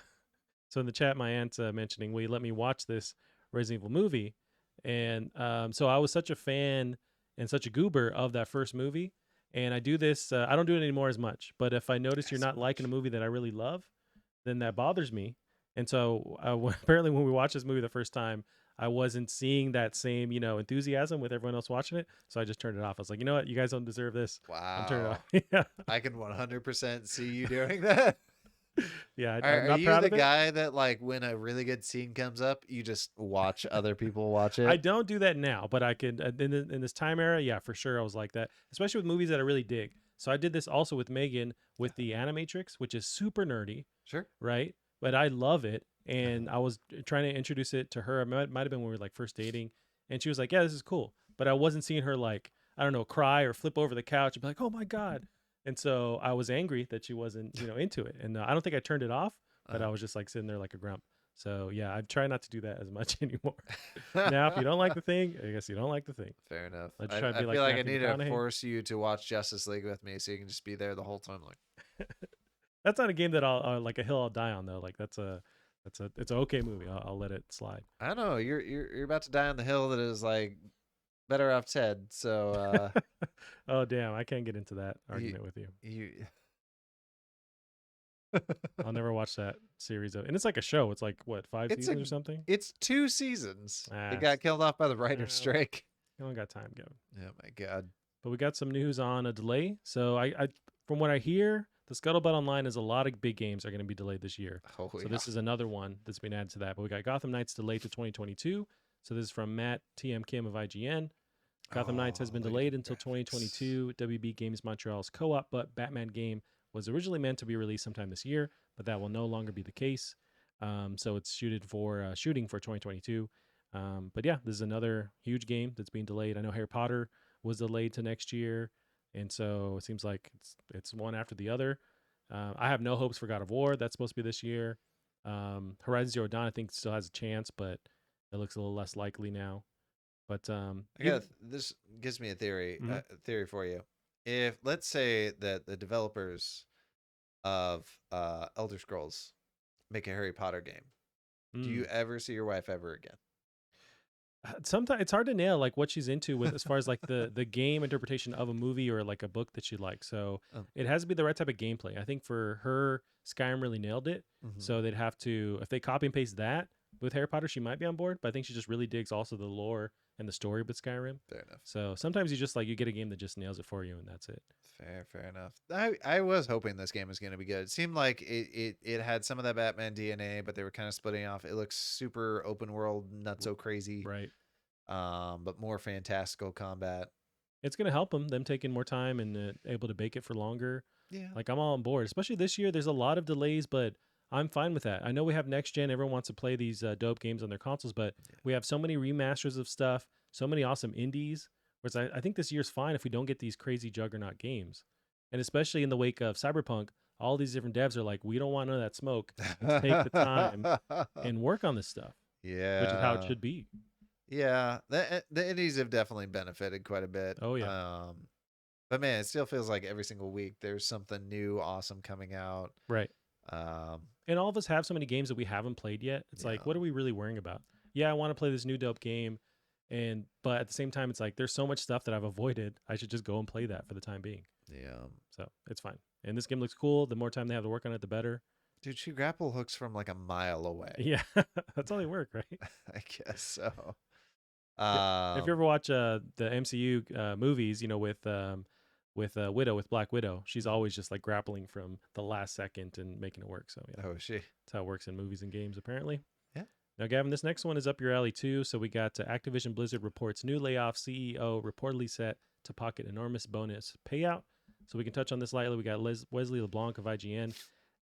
So in the chat, my aunt's mentioning, will you let me watch this Resident Evil movie? And so I was such a fan and such a goober of that first movie. And I do this, I don't do it anymore as much. But if I notice you're not liking a movie that I really love, then that bothers me. And so apparently when we watched this movie the first time, I wasn't seeing that same, enthusiasm with everyone else watching it. So I just turned it off. I was like, you know what? You guys don't deserve this. Wow. I'm turning it off. Yeah. I can 100% see you doing that. Yeah. Are not you proud the of it. guy that like when a really good scene comes up, you just watch other people watch it? I don't do that now, but I could in this time era. Yeah, for sure. I was like that, especially with movies that I really dig. So I did this also with Megan with the Animatrix, which is super nerdy, Sure. right? But I love it. And I was trying to introduce it to her. It might have been when we were like first dating. And she was like, yeah, this is cool. But I wasn't seeing her like, I don't know, cry or flip over the couch and be like, oh my God. And so I was angry that she wasn't, into it. And I don't think I turned it off, but I was just like sitting there like a grump. So yeah, I try not to do that as much anymore. Now, if you don't like the thing, I guess you don't like the thing. Fair enough. I I, just try to be I like feel like I Matthew need to McConaughey. force you to watch Justice League with me so you can just be there the whole time. Like, That's not a game that I'll like a hill I'll die on though. Like it's an okay movie. I'll let it slide. I don't know. You're about to die on the hill that is like better off Ted. So Oh damn, I can't get into that argument with you. you I'll never watch that series of, and it's like a show. It's like what, 5 seasons or something? It's 2 seasons. Ah, It got killed off by the writer's strike. You don't got time, Gavin. Oh my God. But we got some news on a delay. So I from what I hear, the Scuttlebutt Online is a lot of big games are going to be delayed this year. Oh, So yeah. this is another one that's been added to that. But we got Gotham Knights delayed to 2022. So this is from Matt TM Kim of IGN. Gotham Knights has been look at delayed the until graphics. 2022. WB Games Montreal's co-op but Batman game was originally meant to be released sometime this year, but that will no longer be the case. So it's shooting for 2022. But yeah, this is another huge game that's being delayed. I know Harry Potter was delayed to next year, and so it seems like it's one after the other. I have no hopes for God of War. That's supposed to be this year. Horizon Zero Dawn, I think, still has a chance, but it looks a little less likely now. But This gives me a theory. Mhm. Theory for you. If let's say that the developers of Elder Scrolls make a Harry Potter game, do you ever see your wife ever again? Sometimes it's hard to nail like what she's into with as far as like the game interpretation of a movie or like a book that she likes. So it has to be the right type of gameplay. I think for her, Skyrim really nailed it. So they'd have to, if they copy and paste that with Harry Potter, she might be on board. But I think she just really digs also the lore and the story with Skyrim. Fair enough. So sometimes you just like you get a game that just nails it for you and that's it. Fair enough. I was hoping this game was going to be good. It seemed like it had some of that Batman DNA, but they were kind of splitting off. It looks super open world, not so crazy. Right. But more fantastical combat. It's going to help them taking more time and able to bake it for longer. Yeah. Like I'm all on board, especially this year. There's a lot of delays, but I'm fine with that. I know we have next gen. Everyone wants to play these dope games on their consoles, but we have so many remasters of stuff, so many awesome indies. Whereas I think this year's fine if we don't get these crazy juggernaut games. And especially in the wake of Cyberpunk, all these different devs are like, we don't want none of that smoke. Let's take the time and work on this stuff, which is how it Yeah. should be. Yeah. The indies have definitely benefited quite a bit. Oh yeah, But man, it still feels like every single week there's something new, awesome coming out. right. Um, And all of us have so many games that we haven't played yet. It's like, yeah. what are we really worrying about? Yeah, I want to play this new dope game, but at the same time, it's like there's so much stuff that I've avoided. I should just go and play that for the time being. Yeah. So it's fine. And this game looks cool. The more time they have to work on it, the better. Dude, she grapple hooks from like a mile away. Yeah, that's all they work, right? I guess so. If you ever watch the MCU movies, with Widow, with Black Widow, she's always just like grappling from the last second and making it work. So yeah, Oh, she. that's how it works in movies and games, apparently. Yeah. Now, Gavin, this next one is up your alley too. So we got Activision Blizzard reports new layoff. CEO reportedly set to pocket enormous bonus payout. So we can touch on this lightly. We got Wesley LeBlanc of IGN.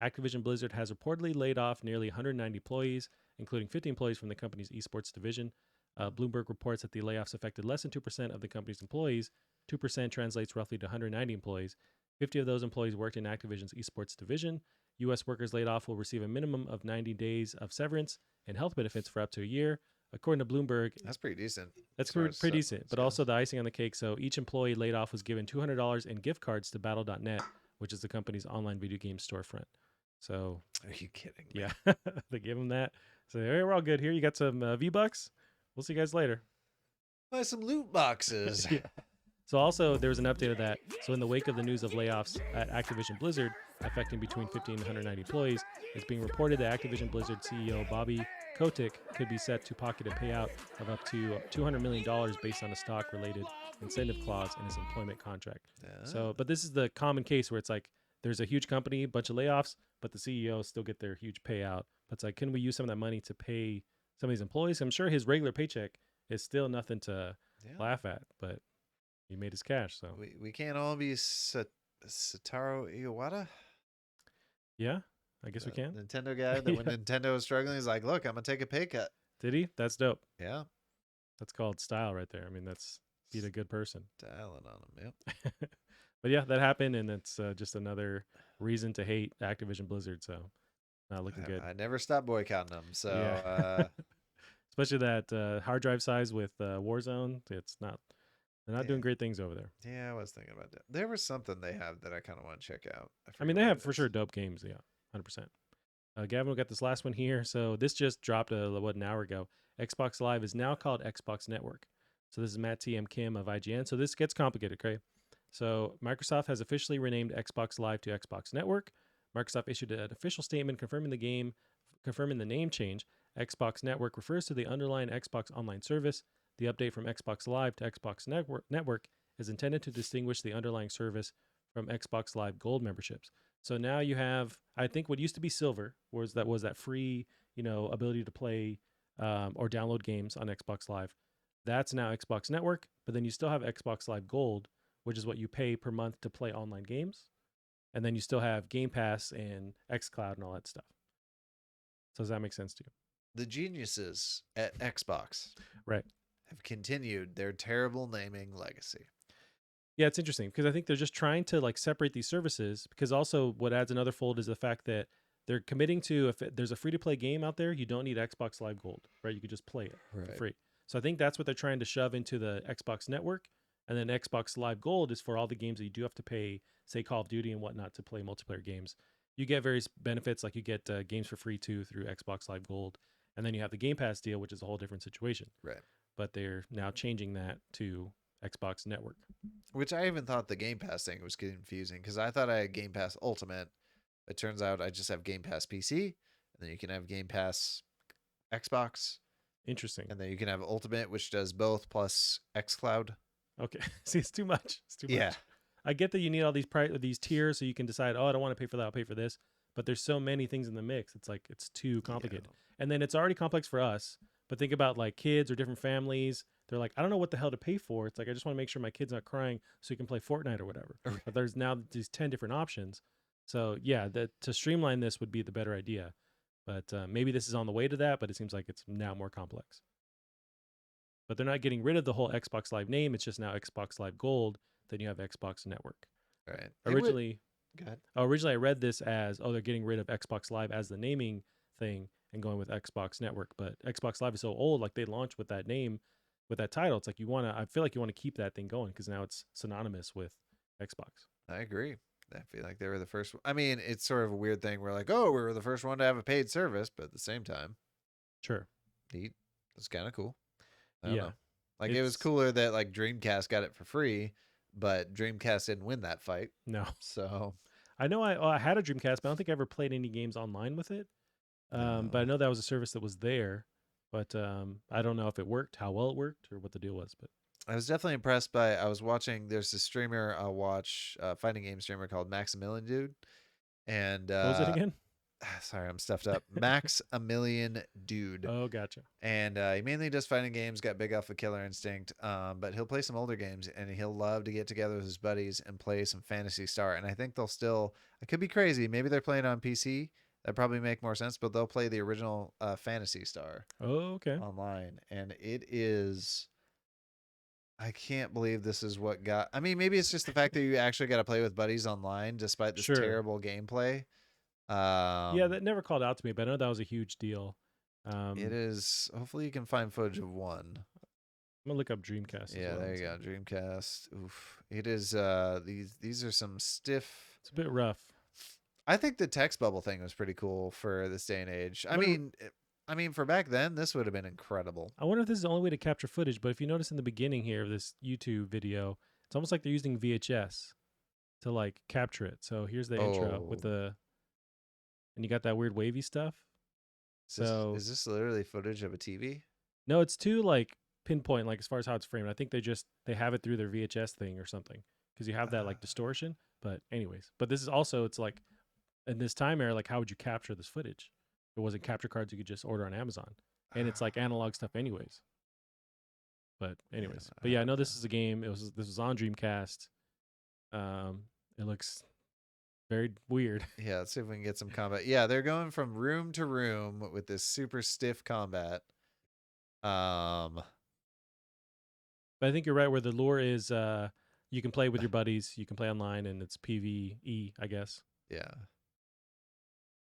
Activision Blizzard has reportedly laid off nearly 190 employees, including 50 employees from the company's esports division. Bloomberg reports that the layoffs affected less than 2% of the company's employees. 2% translates roughly to 190 employees. 50 of those employees worked in Activision's esports division. U.S. workers laid off will receive a minimum of 90 days of severance and health benefits for up to a year. According to Bloomberg, That's pretty decent. that's as far pretty as decent, but goes. also the icing on the cake. So each employee laid off was given $200 in gift cards to Battle.net, which is the company's online video game storefront. So, Are you kidding me? yeah, they give them that. So, hey, we're all good here. You got some V-Bucks? We'll see you guys later. Buy some loot boxes. Yeah. So also there was an update of that. So in the wake of the news of layoffs at Activision Blizzard affecting between 50 and 190 employees, it's being reported that Activision Blizzard CEO Bobby Kotick could be set to pocket a payout of up to $200 million based on a stock-related incentive clause in his employment contract. So, but this is the common case where it's like there's a huge company, bunch of layoffs, but the CEO still get their huge payout. But it's like, can we use some of that money to pay some of these employees? I'm sure his regular paycheck is still nothing to laugh at, but he made his cash. So we can't all be Satoru Iwata. yeah, I guess we can. Nintendo guy that when Yeah. Nintendo was struggling, he's like, "Look, I'm gonna take a pay cut." Did he? That's dope. Yeah, That's called style right there. I mean, that's beat a good person. dialing on him. Yep. But yeah, that happened, and it's just another reason to hate Activision Blizzard. So not looking good. I never stopped boycotting them. So Yeah. Especially that hard drive size with Warzone. It's not. They're not doing great things over there. yeah, I was thinking about that. There was something they have that I kind of want to check out. I mean, they have for sure dope games. Yeah, 100%. Gavin, we got this last one here. So this just dropped an hour ago. Xbox Live is now called Xbox Network. So this is Matt T. M. Kim of IGN. So this gets complicated, okay? So Microsoft has officially renamed Xbox Live to Xbox Network. Microsoft issued an official statement confirming the name change. Xbox Network refers to the underlying Xbox Online service. The update from Xbox Live to Xbox Network is intended to distinguish the underlying service from Xbox Live Gold memberships. So now you have, I think, what used to be Silver was that free, ability to play or download games on Xbox Live. That's now Xbox Network, but then you still have Xbox Live Gold, which is what you pay per month to play online games, and then you still have Game Pass and xCloud and all that stuff. So does that make sense to you? The geniuses at Xbox, right, have continued their terrible naming legacy. Yeah, it's interesting because I think they're just trying to like separate these services, because also what adds another fold is the fact that they're committing to, if there's a free-to-play game out there, you don't need Xbox Live Gold, right? You could just play it for free. So I think that's what they're trying to shove into the Xbox Network. And then Xbox Live Gold is for all the games that you do have to pay, say Call of Duty and whatnot, to play multiplayer games. You get various benefits, like you get games for free too through Xbox Live Gold. And then you have the Game Pass deal, which is a whole different situation. Right. But they're now changing that to Xbox Network. Which I even thought the Game Pass thing was confusing, because I thought I had Game Pass Ultimate. It turns out I just have Game Pass PC, and then you can have Game Pass Xbox. Interesting. And then you can have Ultimate, which does both, plus xCloud. Okay. See, it's too much. It's too Yeah. much. I get that you need all these tiers so you can decide, oh, I don't want to pay for that, I'll pay for this. But there's so many things in the mix. It's like, it's too complicated. Yeah. And then it's already complex for us. But think about like kids or different families. They're like, I don't know what the hell to pay for. It's like, I just want to make sure my kid's not crying so he can play Fortnite or whatever. But there's now these 10 different options. So yeah, to streamline this would be the better idea. But maybe this is on the way to that, but it seems like it's now more complex. But they're not getting rid of the whole Xbox Live name. It's just now Xbox Live Gold. Then you have Xbox Network. Right. Originally, Go ahead. Originally, I read this as, oh, they're getting rid of Xbox Live as the naming thing and going with Xbox Network. But Xbox Live is so old, like they launched with that name, with that title. It's like I feel like you want to keep that thing going because now it's synonymous with Xbox. I agree. I feel like they were the first. I mean, it's sort of a weird thing. We're like, oh, we were the first one to have a paid service, but at the same time, Sure. neat. It's kind of cool. I don't Yeah. know. Like it was It's cooler that like Dreamcast got it for free, but Dreamcast didn't win that fight. no. So I know I had a Dreamcast, but I don't think I ever played any games online with it. But I no. know that was a service that was there. But I don't know if it worked, how well it worked, or what the deal was. But I was definitely impressed by. I was watching. There's a streamer I watch, fighting game streamer called Maximilian Dude, and what was it again? sorry, I'm stuffed up. Max a Million Dude, Oh, gotcha. and he mainly does fighting games. Got big off of Killer Instinct, but he'll play some older games, and he'll love to get together with his buddies and play some Fantasy Star. And I think they'll still. I could be crazy. Maybe they're playing on PC. That probably make more sense, but they'll play the original Fantasy Star Oh, okay. online, and it is. I can't believe this is what got. I mean, maybe it's just the fact that you actually got to play with buddies online, despite this Sure. terrible gameplay. Yeah, that never called out to me, but I know that was a huge deal. It I'm is. Hopefully, you can find footage of one. gonna look up Dreamcast as Yeah, well. there And you see. go. Dreamcast. Oof. It is. These are some stiff. It's a bit rough. I think the text bubble thing was pretty cool for this day and age. I mean, for back then, this would have been incredible. I wonder if this is the only way to capture footage. But if you notice in the beginning here of this YouTube video, it's almost like they're using VHS to like capture it. So here's the intro with Oh, the, and you got that weird wavy stuff. So is this literally footage of a TV? no, it's too like pinpoint, like as far as how it's framed. I think they have it through their VHS thing or something because you have that like distortion. But anyways, but this is also it's like in this time era, like how would you capture this footage? It wasn't capture cards you could just order on Amazon, and it's like analog stuff anyways. But anyways, but I yeah, I have know to. this is a game. This was on Dreamcast. It looks very weird. Yeah, let's see if we can get some combat. Yeah, they're going from room to room with this super stiff combat. Um, But I think you're right. Where the lure is, you can play with your buddies. You can play online, and it's PVE, I guess. yeah,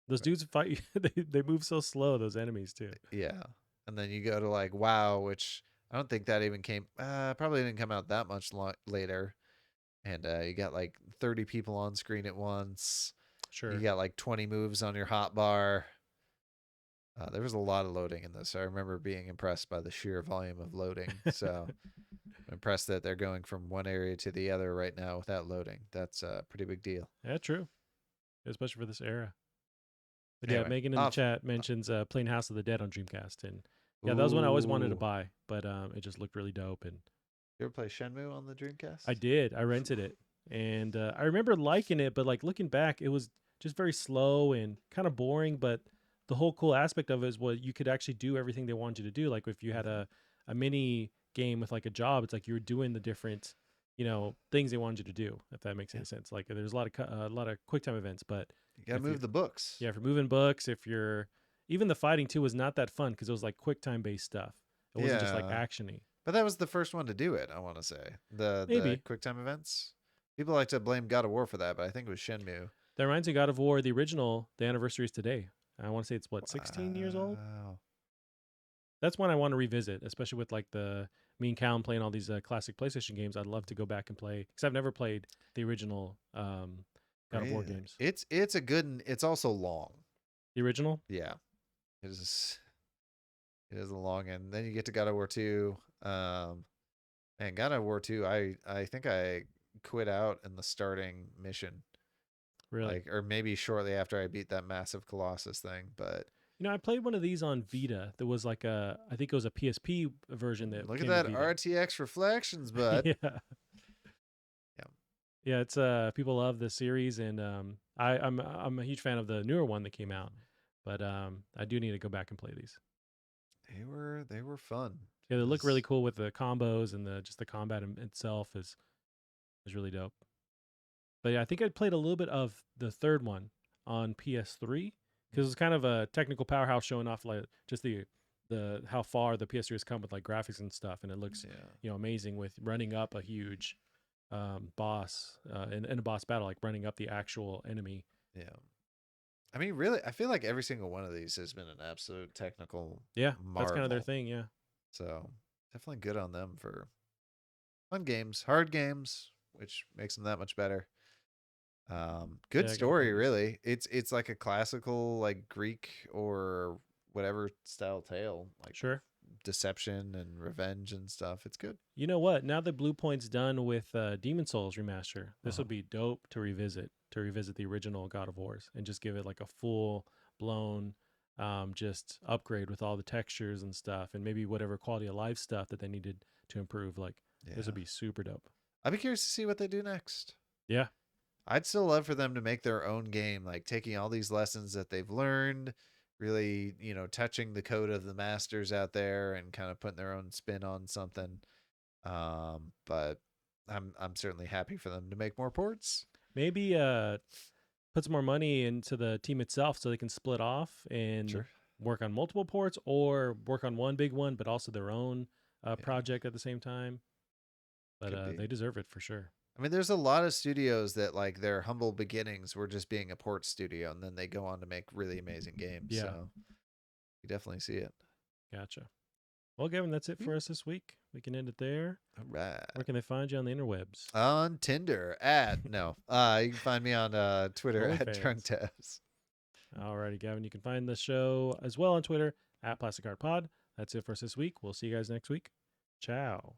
Those dudes fight. They move so slow. Those enemies too. yeah. And then you go to like WoW, which I don't think that even came. Probably didn't come out that much later. And you got like 30 people on screen at once. You Sure. got like 20 moves on your hotbar. There was a lot of loading in this. I remember being impressed by the sheer volume of loading. So I'm impressed that they're going from one area to the other right now without loading. That's a pretty big deal. Yeah, true. Especially for this era. But yeah, Anyway, Megan in the off. chat mentions playing House of the Dead on Dreamcast, and yeah, that was one I always wanted to Ooh. buy, but it just looked really dope, and You ever play Shenmue on the I Dreamcast? did. I rented it, and I remember liking it, but like looking back, it was just very slow and kind of boring. But the whole cool aspect of it is what you could actually do everything they wanted you to do. Like if you had Mhm. a mini game with like a job, it's like you were doing the different things they wanted you to do. If that makes Yeah. any sense. Like there's a lot of quick time events, but You got to if you move the books. yeah, if you're moving books, if you're even the fighting too was not that fun because it was like quick time based stuff. It wasn't just like Yeah. actiony. But that was the first one to do it, I want to say. The Maybe QuickTime events. People like to blame God of War for that, but I think it was Shenmue. that reminds me, of God of War, the original, the anniversary is today. I want to say it's what 16 years old. Wow. That's one I want to revisit, especially with like the me and Callum playing all these classic PlayStation games. I'd love to go back and play because I've never played the original God of War Really? games. It's a good it's also long. The original, Yeah. It is it is a long and then you get to God of War 2. Man, God of War 2, I think I quit out in the starting mission. really. Like or maybe shortly after I beat that massive Colossus thing, but I played one of these on Vita. There was like I think it was a PSP version that look at came to that Vita. RTX reflections, bud. Yeah. Yeah. Yeah, it's people love the series, and I'm a huge fan of the newer one that came out, but I do need to go back and play these. They were fun. Yeah, they It look really was- cool with the combos and the just the combat itself is really dope. But yeah, I think I played a little bit of the third one on PS3 because it's kind of a technical powerhouse showing off like just the how far the PS3 has come with like graphics and stuff, and it looks yeah. amazing with running up a huge boss in a boss battle, like running up the actual enemy. Yeah. I mean, really, I feel like every single one of these has been an absolute technical Yeah, that's kind of their marvel. thing. Yeah, So definitely good on them for fun games, hard games, which makes them that much better. Good yeah, I gotta play story, these. really. It's like a classical like Greek or whatever style tale, like Sure. deception and revenge and stuff. It's good. You know what? Now that Blue Point's done with Demon Souls remaster, this Uh-huh. would be dope to revisit the original God of Wars and just give it like a full blown just upgrade with all the textures and stuff and maybe whatever quality of life stuff that they needed to improve. Like this would Yeah. be super dope. I'd be curious to see what they do next. Yeah, I'd still love for them to make their own game, like taking all these lessons that they've learned, really, touching the code of the masters out there and kind of putting their own spin on something. But I'm certainly happy for them to make more ports. maybe put some more money into the team itself so they can split off and Sure. work on multiple ports or work on one big one, but also their own Yeah, project at the same time. But could be. they deserve it for sure. I mean, there's a lot of studios that like their humble beginnings were just being a port studio, and then they go on to make really amazing games. Yeah, So you definitely see it. gotcha. Well, Gavin, that's it Sweet. for us this week. We can end it there. All right. Where can they find you on the interwebs? On Tinder at no. You can find me on Twitter at Drunk OnlyFans. Taz. Alrighty, Gavin. You can find the show as well on Twitter at Plastic Art Pod. That's it for us this week. We'll see you guys next week. Ciao.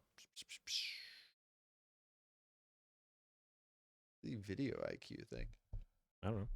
The video IQ thing. I don't know.